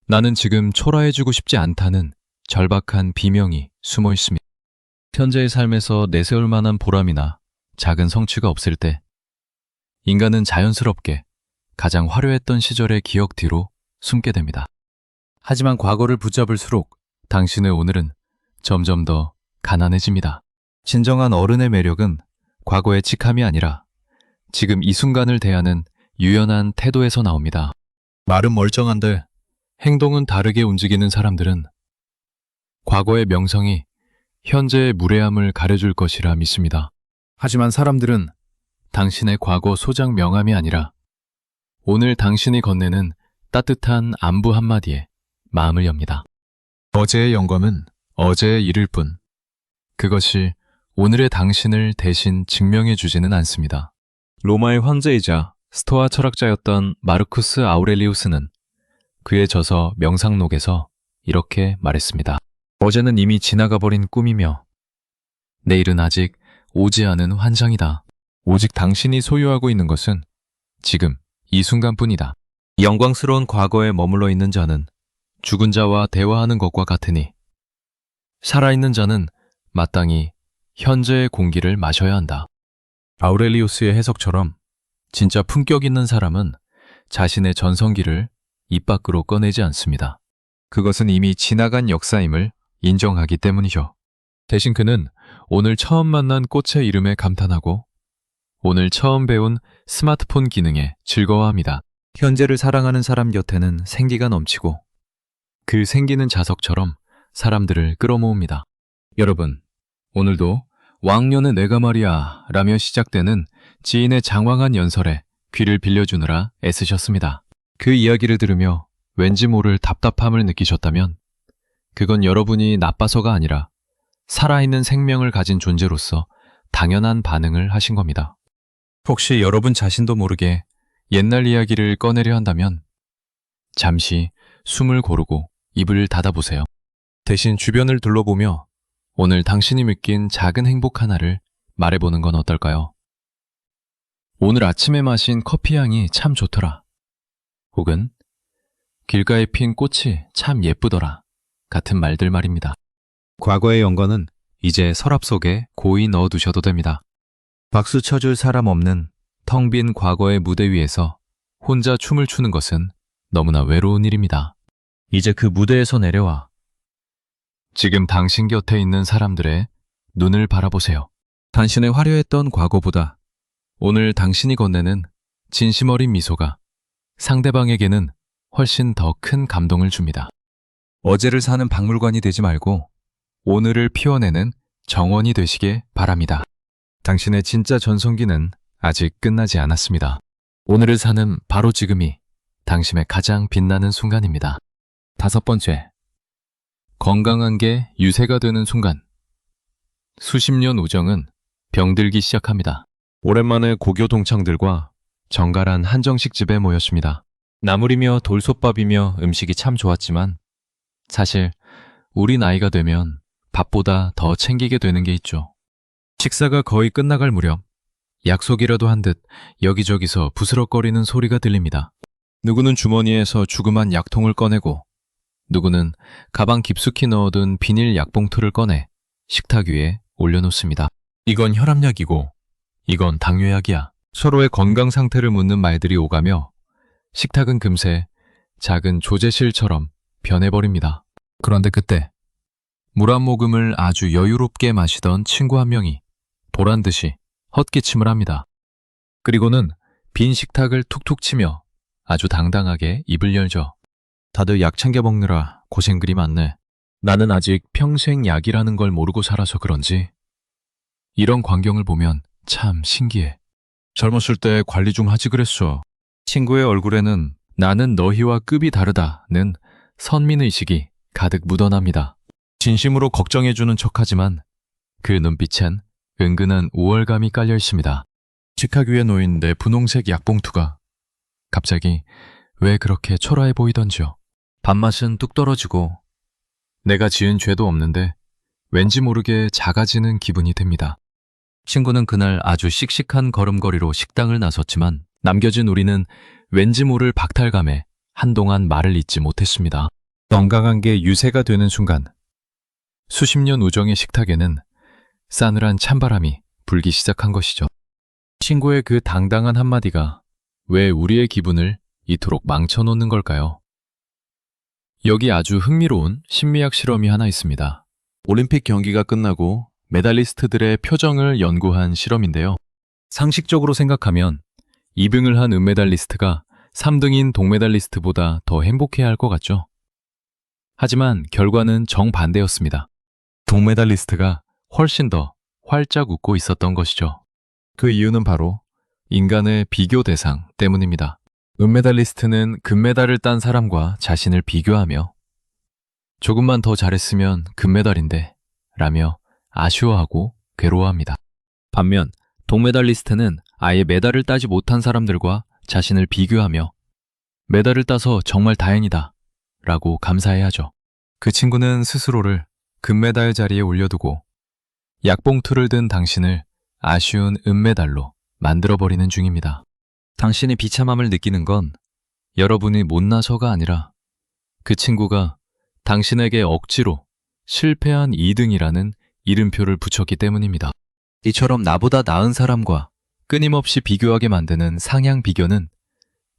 나는 지금 초라해지고 싶지 않다는 절박한 비명이 숨어 있습니다. 현재의 삶에서 내세울 만한 보람이나 작은 성취가 없을 때 인간은 자연스럽게 가장 화려했던 시절의 기억 뒤로 숨게 됩니다. 하지만 과거를 붙잡을수록 당신의 오늘은 점점 더 가난해집니다. 진정한 어른의 매력은 과거의 직함이 아니라 지금 이 순간을 대하는 유연한 태도에서 나옵니다. 말은 멀쩡한데 행동은 다르게 움직이는 사람들은 과거의 명성이 현재의 무례함을 가려줄 것이라 믿습니다. 하지만 사람들은 당신의 과거 소장 명함이 아니라 오늘 당신이 건네는 따뜻한 안부 한마디에 마음을 엽니다. 어제의 영감은 어제의 일일 뿐 그것이 오늘의 당신을 대신 증명해 주지는 않습니다. 로마의 황제이자 스토아 철학자였던 마르쿠스 아우렐리우스는 그의 저서 명상록에서 이렇게 말했습니다. 어제는 이미 지나가 버린 꿈이며 내일은 아직 오지 않은 환상이다. 오직 당신이 소유하고 있는 것은 지금 이 순간뿐이다. 영광스러운 과거에 머물러 있는 자는 죽은 자와 대화하는 것과 같으니 살아있는 자는 마땅히 현재의 공기를 마셔야 한다. 아우렐리우스의 해석처럼 진짜 품격 있는 사람은 자신의 전성기를 입 밖으로 꺼내지 않습니다. 그것은 이미 지나간 역사임을 인정하기 때문이죠. 대신 그는 오늘 처음 만난 꽃의 이름에 감탄하고 오늘 처음 배운 스마트폰 기능에 즐거워합니다. 현재를 사랑하는 사람 곁에는 생기가 넘치고 그 생기는 자석처럼 사람들을 끌어모읍니다. 여러분, 오늘도 왕년의 내가 말이야 라며 시작되는 지인의 장황한 연설에 귀를 빌려주느라 애쓰셨습니다. 그 이야기를 들으며 왠지 모를 답답함을 느끼셨다면 그건 여러분이 나빠서가 아니라 살아있는 생명을 가진 존재로서 당연한 반응을 하신 겁니다. 혹시 여러분 자신도 모르게 옛날 이야기를 꺼내려 한다면 잠시 숨을 고르고 입을 닫아보세요. 대신 주변을 둘러보며 오늘 당신이 느낀 작은 행복 하나를 말해보는 건 어떨까요? 오늘 아침에 마신 커피 향이 참 좋더라. 혹은 길가에 핀 꽃이 참 예쁘더라. 같은 말들 말입니다. 과거의 영광은 이제 서랍 속에 고이 넣어두셔도 됩니다. 박수 쳐줄 사람 없는 텅 빈 과거의 무대 위에서 혼자 춤을 추는 것은 너무나 외로운 일입니다. 이제 그 무대에서 내려와 지금 당신 곁에 있는 사람들의 눈을 바라보세요. 당신의 화려했던 과거보다 오늘 당신이 건네는 진심 어린 미소가 상대방에게는 훨씬 더 큰 감동을 줍니다. 어제를 사는 박물관이 되지 말고 오늘을 피워내는 정원이 되시길 바랍니다. 당신의 진짜 전성기는 아직 끝나지 않았습니다. 오늘을 사는 바로 지금이 당신의 가장 빛나는 순간입니다. 5번째, 건강한 게 유세가 되는 순간. 수십 년 우정은 병들기 시작합니다. 오랜만에 고교 동창들과 정갈한 한정식 집에 모였습니다. 나물이며 돌솥밥이며 음식이 참 좋았지만 사실 우리 나이가 되면 밥보다 더 챙기게 되는 게 있죠. 식사가 거의 끝나갈 무렵 약속이라도 한 듯 여기저기서 부스럭거리는 소리가 들립니다. 누구는 주머니에서 주그만 약통을 꺼내고 누구는 가방 깊숙이 넣어둔 비닐 약봉투를 꺼내 식탁 위에 올려놓습니다. 이건 혈압약이고 이건 당뇨약이야. 서로의 건강 상태를 묻는 말들이 오가며 식탁은 금세 작은 조제실처럼 변해버립니다. 그런데 그때 물 한 모금을 아주 여유롭게 마시던 친구 한 명이 보란듯이 헛기침을 합니다. 그리고는 빈 식탁을 툭툭 치며 아주 당당하게 입을 열죠. 다들 약 챙겨 먹느라 고생 그리 많네. 나는 아직 평생 약이라는 걸 모르고 살아서 그런지 이런 광경을 보면 참 신기해. 젊었을 때 관리 좀 하지 그랬어. 친구의 얼굴에는 나는 너희와 급이 다르다는 선민의식이 가득 묻어납니다. 진심으로 걱정해주는 척하지만 그 눈빛엔 은근한 우월감이 깔려 있습니다. 식탁 위에 놓인 내 분홍색 약봉투가 갑자기 왜 그렇게 초라해 보이던지요. 밥맛은 뚝 떨어지고 내가 지은 죄도 없는데 왠지 모르게 작아지는 기분이 듭니다. 친구는 그날 아주 씩씩한 걸음걸이로 식당을 나섰지만 남겨진 우리는 왠지 모를 박탈감에 한동안 말을 잇지 못했습니다. 건강한 게 유세가 되는 순간 수십 년 우정의 식탁에는 싸늘한 찬바람이 불기 시작한 것이죠. 친구의 그 당당한 한마디가 왜 우리의 기분을 이토록 망쳐놓는 걸까요? 여기 아주 흥미로운 심리학 실험이 하나 있습니다. 올림픽 경기가 끝나고 메달리스트들의 표정을 연구한 실험인데요. 상식적으로 생각하면 2등을 한 은메달리스트가 3등인 동메달리스트보다 더 행복해야 할 것 같죠? 하지만 결과는 정반대였습니다. 동메달리스트가 훨씬 더 활짝 웃고 있었던 것이죠. 그 이유는 바로 인간의 비교 대상 때문입니다. 은메달리스트는 금메달을 딴 사람과 자신을 비교하며 조금만 더 잘했으면 금메달인데 라며 아쉬워하고 괴로워합니다. 반면 동메달리스트는 아예 메달을 따지 못한 사람들과 자신을 비교하며 메달을 따서 정말 다행이다 라고 감사해하죠. 그 친구는 스스로를 금메달 자리에 올려두고 약봉투를 든 당신을 아쉬운 은메달로 만들어버리는 중입니다. 당신이 비참함을 느끼는 건 여러분이 못나서가 아니라 그 친구가 당신에게 억지로 실패한 2등이라는 이름표를 붙였기 때문입니다. 이처럼 나보다 나은 사람과 끊임없이 비교하게 만드는 상향 비교는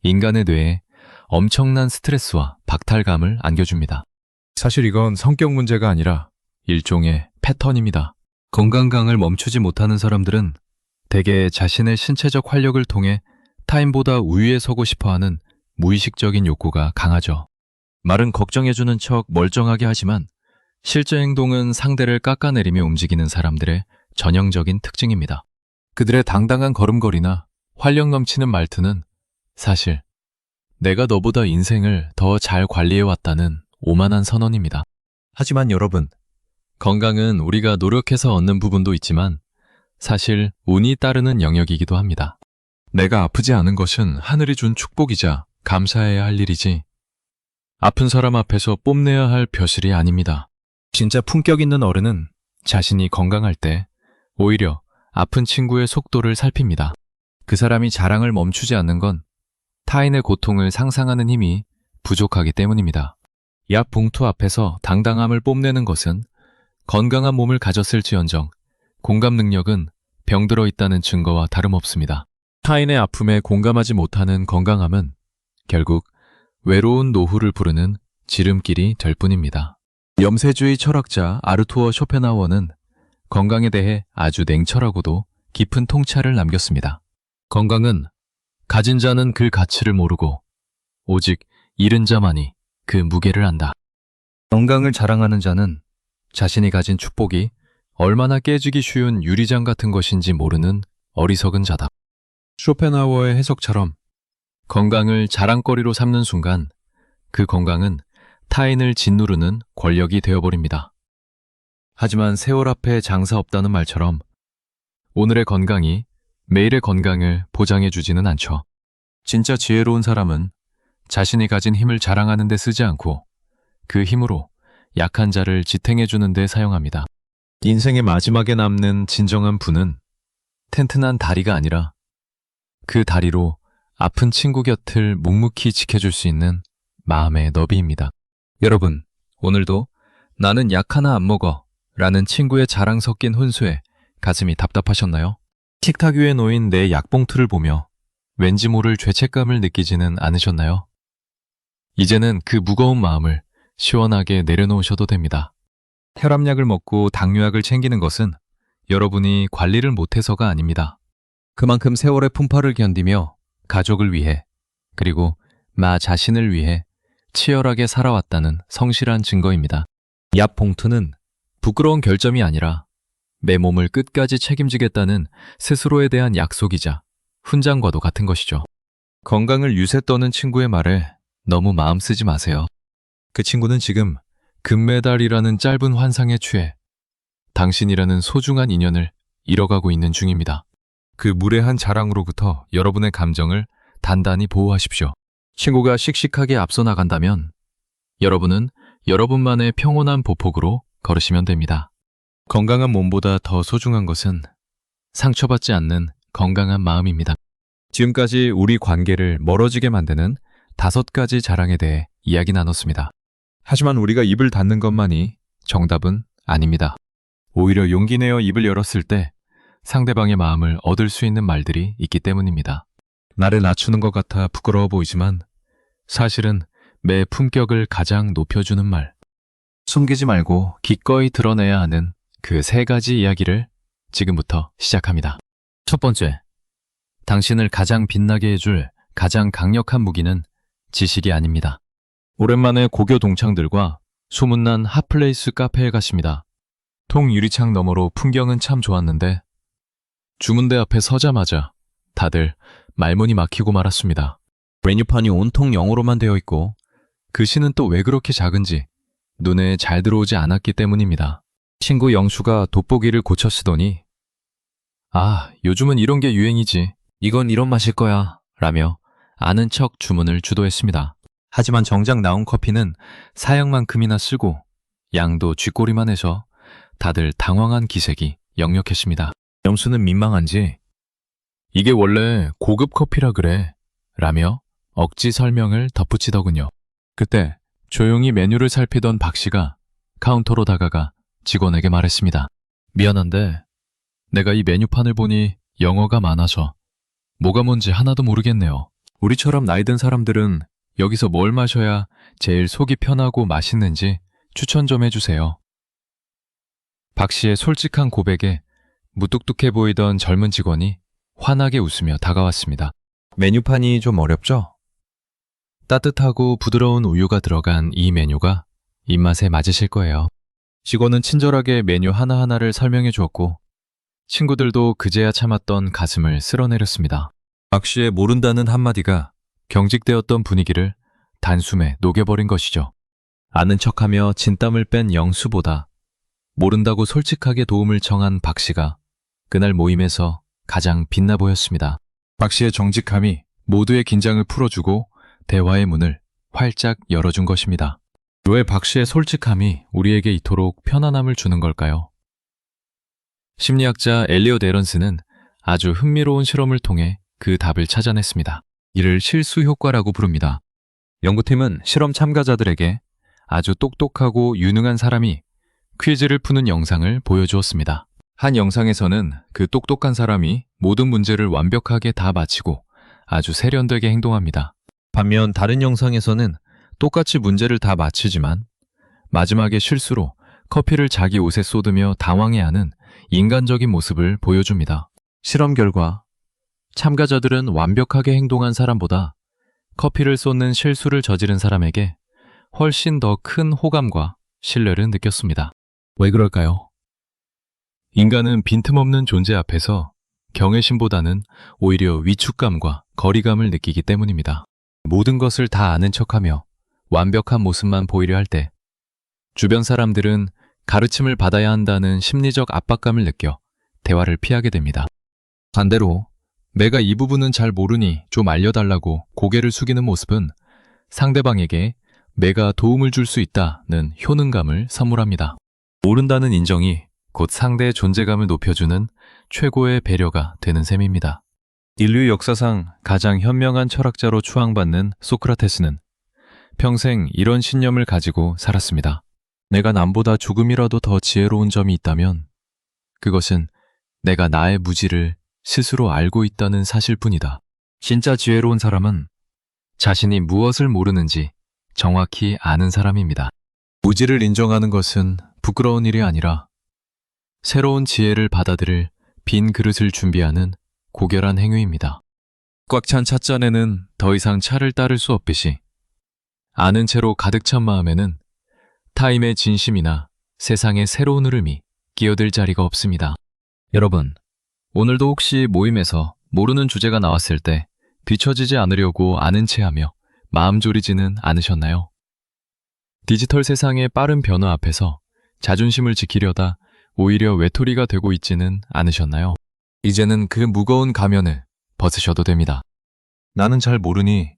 인간의 뇌에 엄청난 스트레스와 박탈감을 안겨줍니다. 사실 이건 성격 문제가 아니라 일종의 패턴입니다. 건강강을 멈추지 못하는 사람들은 대개 자신의 신체적 활력을 통해 타인보다 우위에 서고 싶어하는 무의식적인 욕구가 강하죠. 말은 걱정해주는 척 멀쩡하게 하지만 실제 행동은 상대를 깎아내리며 움직이는 사람들의 전형적인 특징입니다. 그들의 당당한 걸음걸이나 활력 넘치는 말투는 사실 내가 너보다 인생을 더 잘 관리해왔다는 오만한 선언입니다. 하지만 여러분, 건강은 우리가 노력해서 얻는 부분도 있지만 사실 운이 따르는 영역이기도 합니다. 내가 아프지 않은 것은 하늘이 준 축복이자 감사해야 할 일이지 아픈 사람 앞에서 뽐내야 할 벼슬이 아닙니다. 진짜 품격 있는 어른은 자신이 건강할 때 오히려 아픈 친구의 속도를 살핍니다. 그 사람이 자랑을 멈추지 않는 건 타인의 고통을 상상하는 힘이 부족하기 때문입니다. 약 봉투 앞에서 당당함을 뽐내는 것은 건강한 몸을 가졌을지언정 공감 능력은 병들어 있다는 증거와 다름없습니다. 타인의 아픔에 공감하지 못하는 건강함은 결국 외로운 노후를 부르는 지름길이 될 뿐입니다. 염세주의 철학자 아르투어 쇼펜하워는 건강에 대해 아주 냉철하고도 깊은 통찰을 남겼습니다. 건강은 가진 자는 그 가치를 모르고 오직 잃은 자만이 그 무게를 안다. 건강을 자랑하는 자는 자신이 가진 축복이 얼마나 깨지기 쉬운 유리장 같은 것인지 모르는 어리석은 자다. 쇼펜하우어의 해석처럼 건강을 자랑거리로 삼는 순간 그 건강은 타인을 짓누르는 권력이 되어버립니다. 하지만 세월 앞에 장사 없다는 말처럼 오늘의 건강이 매일의 건강을 보장해주지는 않죠. 진짜 지혜로운 사람은 자신이 가진 힘을 자랑하는 데 쓰지 않고 그 힘으로 약한 자를 지탱해주는 데 사용합니다. 인생의 마지막에 남는 진정한 부는 튼튼한 다리가 아니라 그 다리로 아픈 친구 곁을 묵묵히 지켜줄 수 있는 마음의 너비입니다. 여러분, 오늘도 나는 약 하나 안 먹어 라는 친구의 자랑 섞인 혼수에 가슴이 답답하셨나요? 식탁 위에 놓인 내 약봉투를 보며 왠지 모를 죄책감을 느끼지는 않으셨나요? 이제는 그 무거운 마음을 시원하게 내려놓으셔도 됩니다. 혈압약을 먹고 당뇨약을 챙기는 것은 여러분이 관리를 못해서가 아닙니다. 그만큼 세월의 풍파를 견디며 가족을 위해 그리고 나 자신을 위해 치열하게 살아왔다는 성실한 증거입니다. 약 봉투는 부끄러운 결점이 아니라 내 몸을 끝까지 책임지겠다는 스스로에 대한 약속이자 훈장과도 같은 것이죠. 건강을 유세 떠는 친구의 말에 너무 마음 쓰지 마세요. 그 친구는 지금 금메달이라는 짧은 환상에 취해 당신이라는 소중한 인연을 잃어가고 있는 중입니다. 그 무례한 자랑으로부터 여러분의 감정을 단단히 보호하십시오. 친구가 씩씩하게 앞서 나간다면 여러분은 여러분만의 평온한 보폭으로 걸으시면 됩니다. 건강한 몸보다 더 소중한 것은 상처받지 않는 건강한 마음입니다. 지금까지 우리 관계를 멀어지게 만드는 5가지 자랑에 대해 이야기 나눴습니다. 하지만 우리가 입을 닫는 것만이 정답은 아닙니다. 오히려 용기 내어 입을 열었을 때 상대방의 마음을 얻을 수 있는 말들이 있기 때문입니다. 나를 낮추는 것 같아 부끄러워 보이지만 사실은 내 품격을 가장 높여주는 말. 숨기지 말고 기꺼이 드러내야 하는 그 3가지 이야기를 지금부터 시작합니다. 첫 번째, 당신을 가장 빛나게 해줄 가장 강력한 무기는 지식이 아닙니다. 오랜만에 고교 동창들과 소문난 핫플레이스 카페에 갔습니다. 통 유리창 너머로 풍경은 참 좋았는데 주문대 앞에 서자마자 다들 말문이 막히고 말았습니다. 메뉴판이 온통 영어로만 되어 있고 글씨는 또 왜 그렇게 작은지 눈에 잘 들어오지 않았기 때문입니다. 친구 영수가 돋보기를 고쳐 쓰더니 아, 요즘은 이런 게 유행이지. 이건 이런 맛일 거야 라며 아는 척 주문을 주도했습니다. 하지만 정작 나온 커피는 사양만큼이나 쓰고 양도 쥐꼬리만 해서 다들 당황한 기색이 역력했습니다. 영수는 민망한지 이게 원래 고급 커피라 그래 라며 억지 설명을 덧붙이더군요. 그때 조용히 메뉴를 살피던 박 씨가 카운터로 다가가 직원에게 말했습니다. 미안한데 내가 이 메뉴판을 보니 영어가 많아서 뭐가 뭔지 하나도 모르겠네요. 우리처럼 나이 든 사람들은 여기서 뭘 마셔야 제일 속이 편하고 맛있는지 추천 좀 해주세요. 박 씨의 솔직한 고백에 무뚝뚝해 보이던 젊은 직원이 환하게 웃으며 다가왔습니다. 메뉴판이 좀 어렵죠? 따뜻하고 부드러운 우유가 들어간 이 메뉴가 입맛에 맞으실 거예요. 직원은 친절하게 메뉴 하나하나를 설명해 주었고 친구들도 그제야 참았던 가슴을 쓸어내렸습니다. 박 씨의 모른다는 한마디가 경직되었던 분위기를 단숨에 녹여버린 것이죠. 아는 척하며 진땀을 뺀 영수보다 모른다고 솔직하게 도움을 청한 박 씨가 그날 모임에서 가장 빛나 보였습니다. 박 씨의 정직함이 모두의 긴장을 풀어주고 대화의 문을 활짝 열어준 것입니다. 왜 박 씨의 솔직함이 우리에게 이토록 편안함을 주는 걸까요? 심리학자 엘리엇 에런스는 아주 흥미로운 실험을 통해 그 답을 찾아냈습니다. 이를 실수 효과라고 부릅니다. 연구팀은 실험 참가자들에게 아주 똑똑하고 유능한 사람이 퀴즈를 푸는 영상을 보여주었습니다. 한 영상에서는 그 똑똑한 사람이 모든 문제를 완벽하게 다 마치고 아주 세련되게 행동합니다. 반면 다른 영상에서는 똑같이 문제를 다 마치지만 마지막에 실수로 커피를 자기 옷에 쏟으며 당황해하는 인간적인 모습을 보여줍니다. 실험 결과 참가자들은 완벽하게 행동한 사람보다 커피를 쏟는 실수를 저지른 사람에게 훨씬 더 큰 호감과 신뢰를 느꼈습니다. 왜 그럴까요? 인간은 빈틈없는 존재 앞에서 경외심보다는 오히려 위축감과 거리감을 느끼기 때문입니다. 모든 것을 다 아는 척하며 완벽한 모습만 보이려 할 때 주변 사람들은 가르침을 받아야 한다는 심리적 압박감을 느껴 대화를 피하게 됩니다. 반대로 내가 이 부분은 잘 모르니 좀 알려달라고 고개를 숙이는 모습은 상대방에게 내가 도움을 줄 수 있다는 효능감을 선물합니다. 모른다는 인정이 곧 상대의 존재감을 높여주는 최고의 배려가 되는 셈입니다. 인류 역사상 가장 현명한 철학자로 추앙받는 소크라테스는 평생 이런 신념을 가지고 살았습니다. 내가 남보다 조금이라도 더 지혜로운 점이 있다면 그것은 내가 나의 무지를 스스로 알고 있다는 사실뿐이다. 진짜 지혜로운 사람은 자신이 무엇을 모르는지 정확히 아는 사람입니다. 무지를 인정하는 것은 부끄러운 일이 아니라 새로운 지혜를 받아들일 빈 그릇을 준비하는 고결한 행위입니다. 꽉 찬 찻잔에는 더 이상 차를 따를 수 없듯이 아는 채로 가득 찬 마음에는 타임의 진심이나 세상의 새로운 흐름이 끼어들 자리가 없습니다. 여러분, 오늘도 혹시 모임에서 모르는 주제가 나왔을 때 뒤처지지 않으려고 아는 체하며 마음 졸이지는 않으셨나요? 디지털 세상의 빠른 변화 앞에서 자존심을 지키려다 오히려 외톨이가 되고 있지는 않으셨나요? 이제는 그 무거운 가면을 벗으셔도 됩니다. 나는 잘 모르니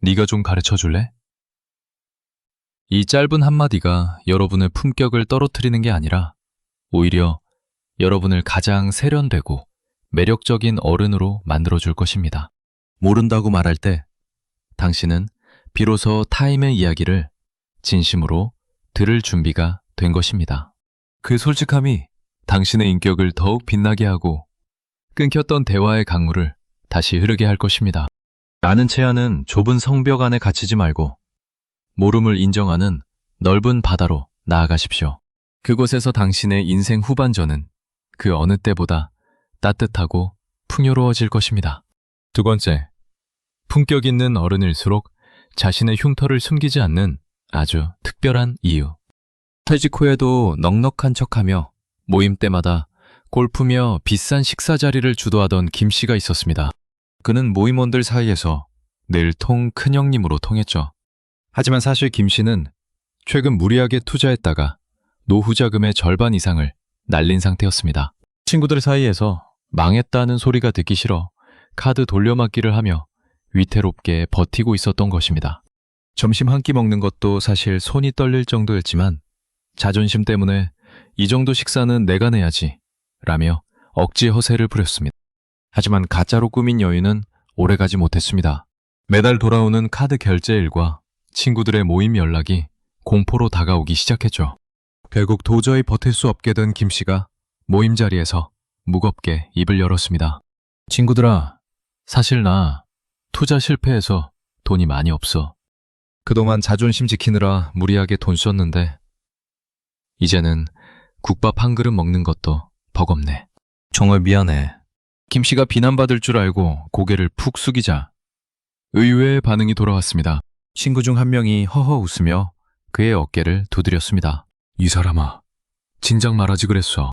네가 좀 가르쳐 줄래? 이 짧은 한마디가 여러분의 품격을 떨어뜨리는 게 아니라 오히려 여러분을 가장 세련되고 매력적인 어른으로 만들어줄 것입니다. 모른다고 말할 때 당신은 비로소 타임의 이야기를 진심으로 들을 준비가 된 것입니다. 그 솔직함이 당신의 인격을 더욱 빛나게 하고 끊겼던 대화의 강물을 다시 흐르게 할 것입니다. 아는 체하는 좁은 성벽 안에 갇히지 말고 모름을 인정하는 넓은 바다로 나아가십시오. 그곳에서 당신의 인생 후반전은 그 어느 때보다 따뜻하고 풍요로워질 것입니다. 두 번째, 품격 있는 어른일수록 자신의 흉터를 숨기지 않는 아주 특별한 이유. 퇴직 후에도 넉넉한 척하며 모임 때마다 골프며 비싼 식사 자리를 주도하던 김 씨가 있었습니다. 그는 모임원들 사이에서 늘 큰형님으로 통했죠. 하지만 사실 김 씨는 최근 무리하게 투자했다가 노후 자금의 절반 이상을 날린 상태였습니다. 친구들 사이에서 망했다는 소리가 듣기 싫어 카드 돌려막기를 하며 위태롭게 버티고 있었던 것입니다. 점심 한 끼 먹는 것도 사실 손이 떨릴 정도였지만 자존심 때문에 이 정도 식사는 내가 내야지 라며 억지 허세를 부렸습니다. 하지만 가짜로 꾸민 여유는 오래가지 못했습니다. 매달 돌아오는 카드 결제일과 친구들의 모임 연락이 공포로 다가오기 시작했죠. 결국 도저히 버틸 수 없게 된 김 씨가 모임 자리에서 무겁게 입을 열었습니다. 친구들아, 사실 나 투자 실패해서 돈이 많이 없어. 그동안 자존심 지키느라 무리하게 돈 썼는데 이제는 국밥 한 그릇 먹는 것도 버겁네. 정말 미안해. 김 씨가 비난받을 줄 알고 고개를 푹 숙이자 의외의 반응이 돌아왔습니다. 친구 중 한 명이 허허 웃으며 그의 어깨를 두드렸습니다. 이 사람아, 진작 말하지 그랬어.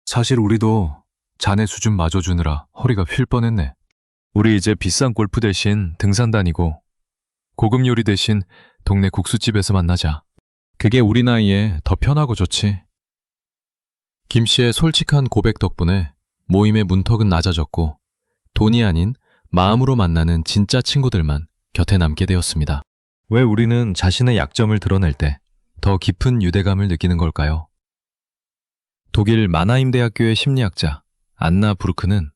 사실 우리도 자네 수준 맞춰주느라 허리가 휠 뻔했네. 우리 이제 비싼 골프 대신 등산 다니고 고급 요리 대신 동네 국수집에서 만나자. 그게 우리 나이에 더 편하고 좋지. 김 씨의 솔직한 고백 덕분에 모임의 문턱은 낮아졌고 돈이 아닌 마음으로 만나는 진짜 친구들만 곁에 남게 되었습니다. 왜 우리는 자신의 약점을 드러낼 때 더 깊은 유대감을 느끼는 걸까요? 독일 마나임 대학교의 심리학자 안나 부르크는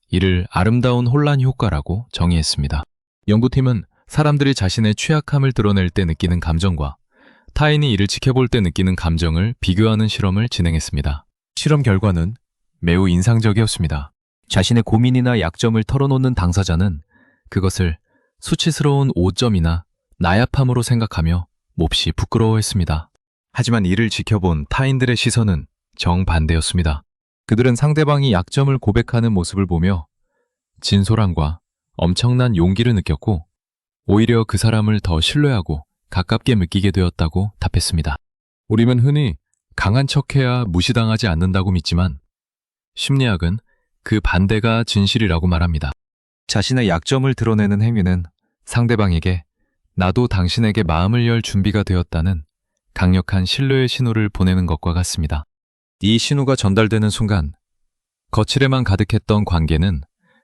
이를 아름다운 혼란 효과라고 정의했습니다. 연구팀은 사람들이 자신의 취약함을 드러낼 때 느끼는 감정과 타인이 이를 지켜볼 때 느끼는 감정을 비교하는 실험을 진행했습니다. 실험 결과는 매우 인상적이었습니다. 자신의 고민이나 약점을 털어놓는 당사자는 그것을 수치스러운 오점이나 나약함으로 생각하며 몹시 부끄러워했습니다. 하지만 이를 지켜본 타인들의 시선은 정반대였습니다. 그들은 상대방이 약점을 고백하는 모습을 보며 진솔함과 엄청난 용기를 느꼈고 오히려 그 사람을 더 신뢰하고 가깝게 느끼게 되었다고 답했습니다. 우리는 흔히 강한 척해야 무시당하지 않는다고 믿지만 심리학은 그 반대가 진실이라고 말합니다. 자신의 약점을 드러내는 행위는 상대방에게 나도 당신에게 마음을 열 준비가 되었다는 강력한 신뢰의 신호를 보내는 것과 같습니다. 이 신호가 전달되는 순간 거칠에만 가득했던 관계는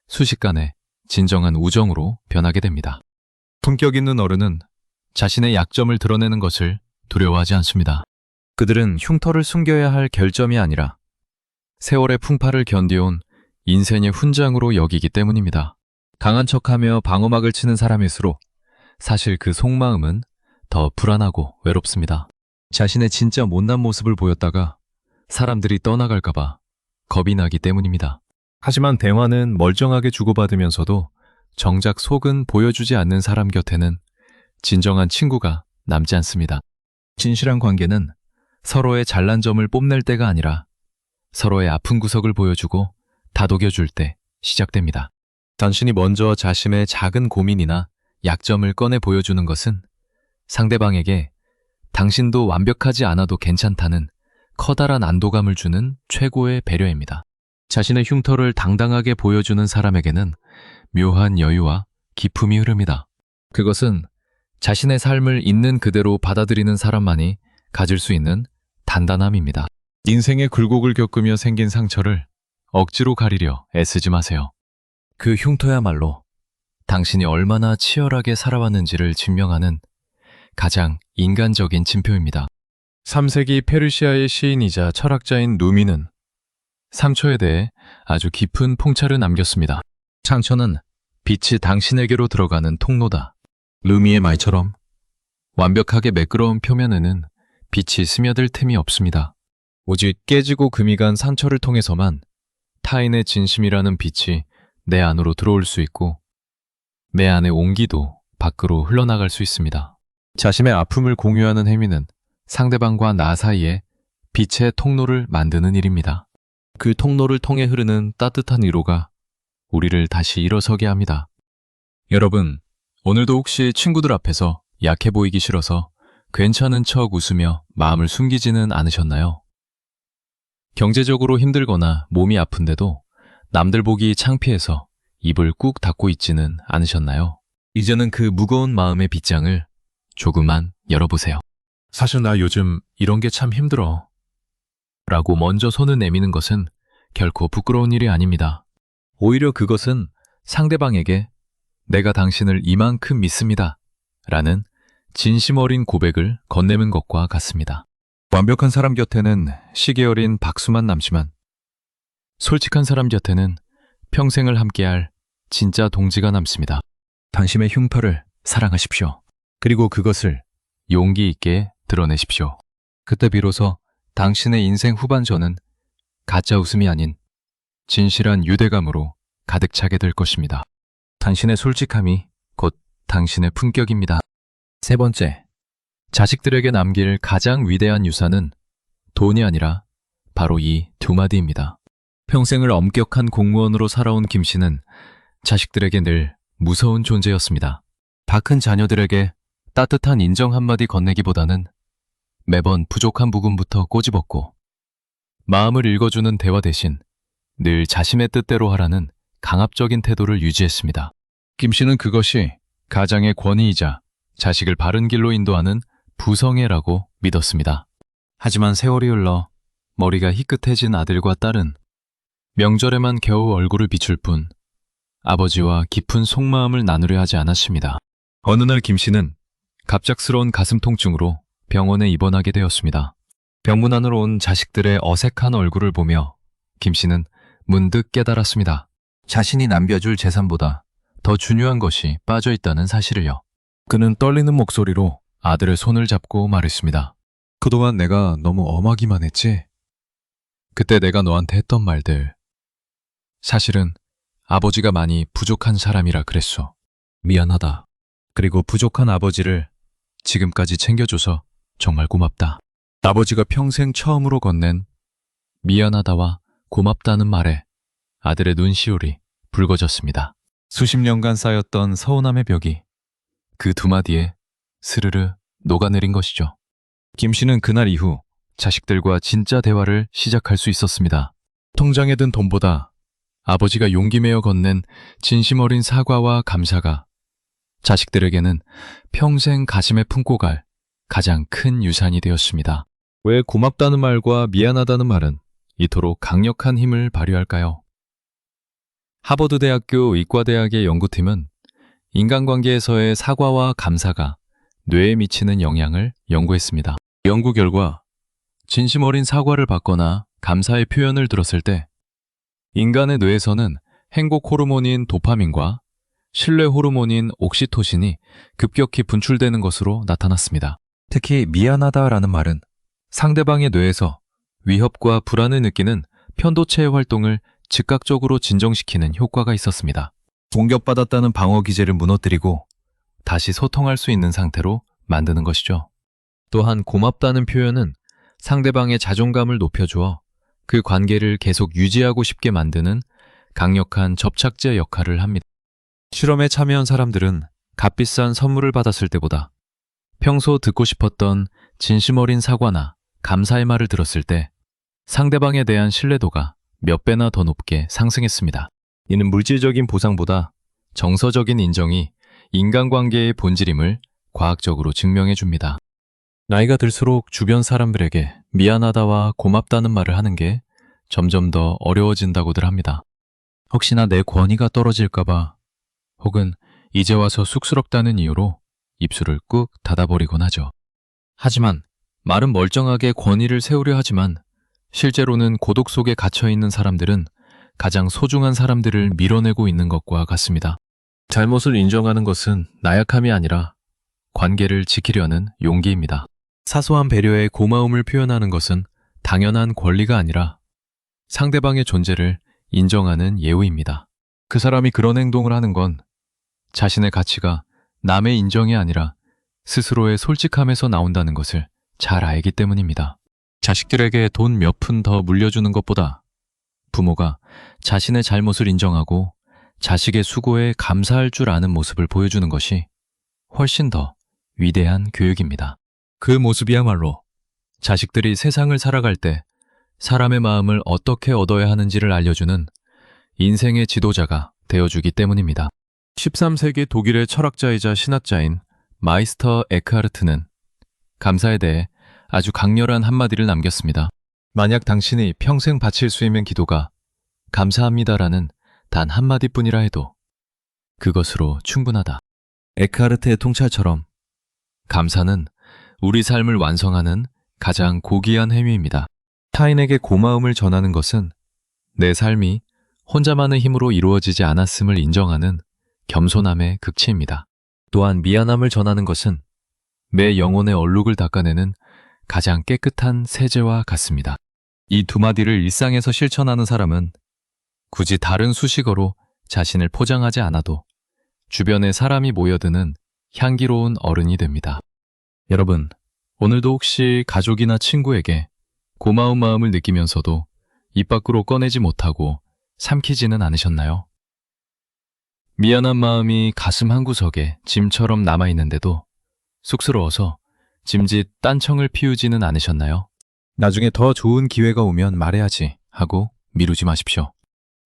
순식간에 진정한 우정으로 변하게 됩니다. 품격 있는 어른은 자신의 약점을 드러내는 것을 두려워하지 않습니다. 그들은 흉터를 숨겨야 할 결점이 아니라 세월의 풍파를 견디온 인생의 훈장으로 여기기 때문입니다. 강한 척하며 방어막을 치는 사람일수록 사실 그 속마음은 더 불안하고 외롭습니다. 자신의 진짜 못난 모습을 보였다가 사람들이 떠나갈까봐 겁이 나기 때문입니다. 하지만 대화는 멀쩡하게 주고받으면서도 정작 속은 보여주지 않는 사람 곁에는 진정한 친구가 남지 않습니다. 진실한 관계는 서로의 잘난 점을 뽐낼 때가 아니라 서로의 아픈 구석을 보여주고 다독여줄 때 시작됩니다. 당신이 먼저 자신의 작은 고민이나 약점을 꺼내 보여주는 것은 상대방에게 당신도 완벽하지 않아도 괜찮다는 커다란 안도감을 주는 최고의 배려입니다. 자신의 흉터를 당당하게 보여주는 사람에게는 묘한 여유와 기품이 흐릅니다. 그것은 자신의 삶을 있는 그대로 받아들이는 사람만이 가질 수 있는 단단함입니다. 인생의 굴곡을 겪으며 생긴 상처를 억지로 가리려 애쓰지 마세요. 그 흉터야말로 당신이 얼마나 치열하게 살아왔는지를 증명하는 가장 인간적인 징표입니다. 3세기 페르시아의 시인이자 철학자인 누미는 상처에 대해 아주 깊은 통찰을 남겼습니다. 상처는 빛이 당신에게로 들어가는 통로다. 루미의 말처럼 완벽하게 매끄러운 표면에는 빛이 스며들 틈이 없습니다. 오직 깨지고 금이 간 상처를 통해서만 타인의 진심이라는 빛이 내 안으로 들어올 수 있고 내 안의 온기도 밖으로 흘러나갈 수 있습니다. 자신의 아픔을 공유하는 행위는 상대방과 나 사이에 빛의 통로를 만드는 일입니다. 그 통로를 통해 흐르는 따뜻한 위로가 우리를 다시 일어서게 합니다. 여러분, 오늘도 혹시 친구들 앞에서 약해 보이기 싫어서 괜찮은 척 웃으며 마음을 숨기지는 않으셨나요? 경제적으로 힘들거나 몸이 아픈데도 남들 보기 창피해서 입을 꾹 닫고 있지는 않으셨나요? 이제는 그 무거운 마음의 빗장을 조금만 열어보세요. 사실 나 요즘 이런 게 참 힘들어. 라고 먼저 손을 내미는 것은 결코 부끄러운 일이 아닙니다. 오히려 그것은 상대방에게 내가 당신을 이만큼 믿습니다. 라는 진심 어린 고백을 건네는 것과 같습니다. 완벽한 사람 곁에는 시계 어린 박수만 남지만 솔직한 사람 곁에는 평생을 함께할 진짜 동지가 남습니다. 당신의 흉터를 사랑하십시오. 그리고 그것을 용기 있게 드러내십시오. 그때 비로소 당신의 인생 후반전은 가짜 웃음이 아닌 진실한 유대감으로 가득 차게 될 것입니다. 당신의 솔직함이 곧 당신의 품격입니다. 세 번째, 자식들에게 남길 가장 위대한 유산은 돈이 아니라 바로 이 두 마디입니다. 평생을 엄격한 공무원으로 살아온 김 씨는 자식들에게 늘 무서운 존재였습니다. 다 큰 자녀들에게 따뜻한 인정 한마디 건네기보다는 매번 부족한 부분부터 꼬집었고 마음을 읽어주는 대화 대신 늘 자신의 뜻대로 하라는 강압적인 태도를 유지했습니다. 김 씨는 그것이 가장의 권위이자 자식을 바른 길로 인도하는 부성애라고 믿었습니다. 하지만 세월이 흘러 머리가 희끗해진 아들과 딸은 명절에만 겨우 얼굴을 비출 뿐 아버지와 깊은 속마음을 나누려 하지 않았습니다. 어느 날 김 씨는 갑작스러운 가슴 통증으로 병원에 입원하게 되었습니다. 병문 안으로 온 자식들의 어색한 얼굴을 보며 김 씨는 문득 깨달았습니다. 자신이 남겨줄 재산보다 더 중요한 것이 빠져 있다는 사실을요. 그는 떨리는 목소리로 아들의 손을 잡고 말했습니다. 그동안 내가 너무 엄하기만 했지? 그때 내가 너한테 했던 말들. 사실은 아버지가 많이 부족한 사람이라 그랬어. 미안하다. 그리고 부족한 아버지를 지금까지 챙겨줘서 정말 고맙다. 아버지가 평생 처음으로 건넨 미안하다와 고맙다는 말에 아들의 눈시울이 붉어졌습니다. 수십 년간 쌓였던 서운함의 벽이 그 두 마디에 스르르 녹아내린 것이죠. 김 씨는 그날 이후 자식들과 진짜 대화를 시작할 수 있었습니다. 통장에 든 돈보다 아버지가 용기 내어 건넨 진심 어린 사과와 감사가 자식들에게는 평생 가슴에 품고 갈 가장 큰 유산이 되었습니다. 왜 고맙다는 말과 미안하다는 말은 이토록 강력한 힘을 발휘할까요? 하버드 대학교 의과대학의 연구팀은 인간관계에서의 사과와 감사가 뇌에 미치는 영향을 연구했습니다. 연구 결과 진심 어린 사과를 받거나 감사의 표현을 들었을 때 인간의 뇌에서는 행복 호르몬인 도파민과 신뢰 호르몬인 옥시토신이 급격히 분출되는 것으로 나타났습니다. 특히 미안하다라는 말은 상대방의 뇌에서 위협과 불안을 느끼는 편도체의 활동을 즉각적으로 진정시키는 효과가 있었습니다. 공격받았다는 방어 기제를 무너뜨리고 다시 소통할 수 있는 상태로 만드는 것이죠. 또한 고맙다는 표현은 상대방의 자존감을 높여주어 그 관계를 계속 유지하고 싶게 만드는 강력한 접착제 역할을 합니다. 실험에 참여한 사람들은 값비싼 선물을 받았을 때보다 평소 듣고 싶었던 진심 어린 사과나 감사의 말을 들었을 때 상대방에 대한 신뢰도가 몇 배나 더 높게 상승했습니다. 이는 물질적인 보상보다 정서적인 인정이 인간관계의 본질임을 과학적으로 증명해 줍니다. 나이가 들수록 주변 사람들에게 미안하다와 고맙다는 말을 하는 게 점점 더 어려워진다고들 합니다. 혹시나 내 권위가 떨어질까봐 혹은 이제 와서 쑥스럽다는 이유로 입술을 꾹 닫아버리곤 하죠. 하지만 말은 멀쩡하게 권위를 세우려 하지만 실제로는 고독 속에 갇혀있는 사람들은 가장 소중한 사람들을 밀어내고 있는 것과 같습니다. 잘못을 인정하는 것은 나약함이 아니라 관계를 지키려는 용기입니다. 사소한 배려에 고마움을 표현하는 것은 당연한 권리가 아니라 상대방의 존재를 인정하는 예우입니다. 그 사람이 그런 행동을 하는 건 자신의 가치가 남의 인정이 아니라 스스로의 솔직함에서 나온다는 것을 잘 알기 때문입니다. 자식들에게 돈 몇 푼 더 물려주는 것보다 부모가 자신의 잘못을 인정하고 자식의 수고에 감사할 줄 아는 모습을 보여주는 것이 훨씬 더 위대한 교육입니다. 그 모습이야말로 자식들이 세상을 살아갈 때 사람의 마음을 어떻게 얻어야 하는지를 알려주는 인생의 지도자가 되어주기 때문입니다. 13세기 독일의 철학자이자 신학자인 마이스터 에크하르트는 감사에 대해 아주 강렬한 한마디를 남겼습니다. 만약 당신이 평생 바칠 수 있는 기도가 감사합니다라는 단 한마디뿐이라 해도 그것으로 충분하다. 에크하르트의 통찰처럼 감사는 우리 삶을 완성하는 가장 고귀한 행위입니다. 타인에게 고마움을 전하는 것은 내 삶이 혼자만의 힘으로 이루어지지 않았음을 인정하는 겸손함의 극치입니다. 또한 미안함을 전하는 것은 내 영혼의 얼룩을 닦아내는 가장 깨끗한 세제와 같습니다. 이 두 마디를 일상에서 실천하는 사람은 굳이 다른 수식어로 자신을 포장하지 않아도 주변에 사람이 모여드는 향기로운 어른이 됩니다. 여러분, 오늘도 혹시 가족이나 친구에게 고마운 마음을 느끼면서도 입 밖으로 꺼내지 못하고 삼키지는 않으셨나요? 미안한 마음이 가슴 한구석에 짐처럼 남아있는데도 쑥스러워서 짐짓 딴청을 피우지는 않으셨나요? 나중에 더 좋은 기회가 오면 말해야지 하고 미루지 마십시오.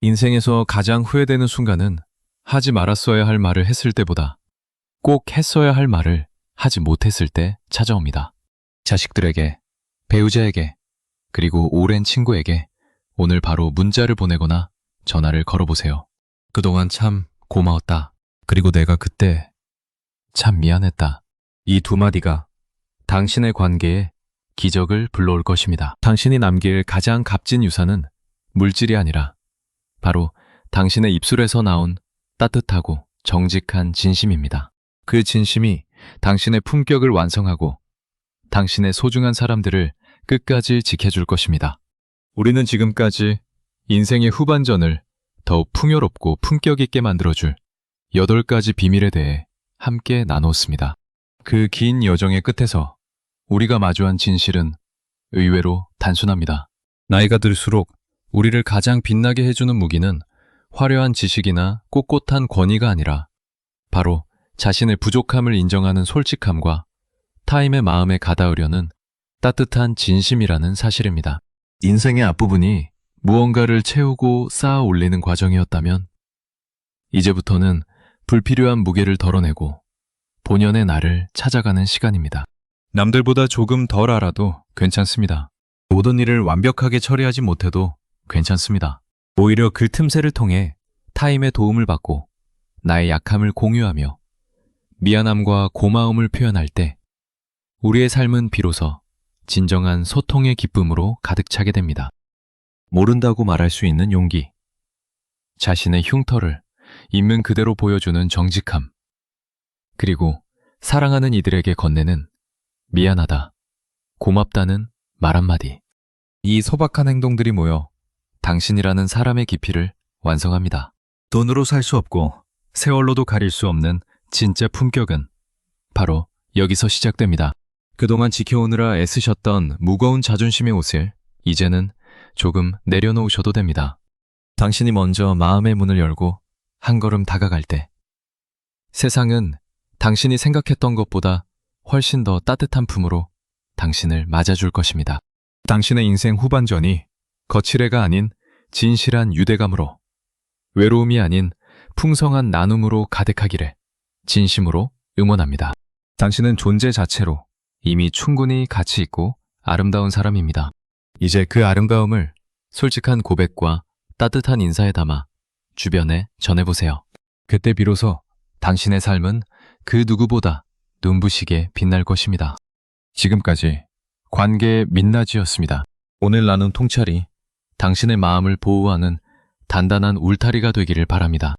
인생에서 가장 후회되는 순간은 하지 말았어야 할 말을 했을 때보다 꼭 했어야 할 말을 하지 못했을 때 찾아옵니다. 자식들에게, 배우자에게, 그리고 오랜 친구에게 오늘 바로 문자를 보내거나 전화를 걸어보세요. 그동안 참 고마웠다. 그리고 내가 그때 참 미안했다. 이 두 마디가 당신의 관계에 기적을 불러올 것입니다. 당신이 남길 가장 값진 유산은 물질이 아니라 바로 당신의 입술에서 나온 따뜻하고 정직한 진심입니다. 그 진심이 당신의 품격을 완성하고 당신의 소중한 사람들을 끝까지 지켜줄 것입니다. 우리는 지금까지 인생의 후반전을 더욱 풍요롭고 품격 있게 만들어줄 8가지 비밀에 대해 함께 나눴습니다. 그 긴 여정의 끝에서 우리가 마주한 진실은 의외로 단순합니다. 나이가 들수록 우리를 가장 빛나게 해주는 무기는 화려한 지식이나 꼿꼿한 권위가 아니라 바로 자신의 부족함을 인정하는 솔직함과 타인의 마음에 가닿으려는 따뜻한 진심이라는 사실입니다. 인생의 앞부분이 무언가를 채우고 쌓아 올리는 과정이었다면 이제부터는 불필요한 무게를 덜어내고 본연의 나를 찾아가는 시간입니다. 남들보다 조금 덜 알아도 괜찮습니다. 모든 일을 완벽하게 처리하지 못해도 괜찮습니다. 오히려 그 틈새를 통해 타인의 도움을 받고 나의 약함을 공유하며 미안함과 고마움을 표현할 때 우리의 삶은 비로소 진정한 소통의 기쁨으로 가득 차게 됩니다. 모른다고 말할 수 있는 용기, 자신의 흉터를 있는 그대로 보여주는 정직함, 그리고 사랑하는 이들에게 건네는 미안하다, 고맙다는 말 한마디. 이 소박한 행동들이 모여 당신이라는 사람의 깊이를 완성합니다. 돈으로 살 수 없고 세월로도 가릴 수 없는 진짜 품격은 바로 여기서 시작됩니다. 그동안 지켜오느라 애쓰셨던 무거운 자존심의 옷을 이제는 조금 내려놓으셔도 됩니다. 당신이 먼저 마음의 문을 열고 한 걸음 다가갈 때 세상은 당신이 생각했던 것보다 훨씬 더 따뜻한 품으로 당신을 맞아줄 것입니다. 당신의 인생 후반전이 거칠애가 아닌 진실한 유대감으로, 외로움이 아닌 풍성한 나눔으로 가득하기를 진심으로 응원합니다. 당신은 존재 자체로 이미 충분히 가치 있고 아름다운 사람입니다. 이제 그 아름다움을 솔직한 고백과 따뜻한 인사에 담아 주변에 전해보세요. 그때 비로소 당신의 삶은 그 누구보다 눈부시게 빛날 것입니다. 지금까지 관계의 민낯이었습니다. 오늘 나눈 통찰이 당신의 마음을 보호하는 단단한 울타리가 되기를 바랍니다.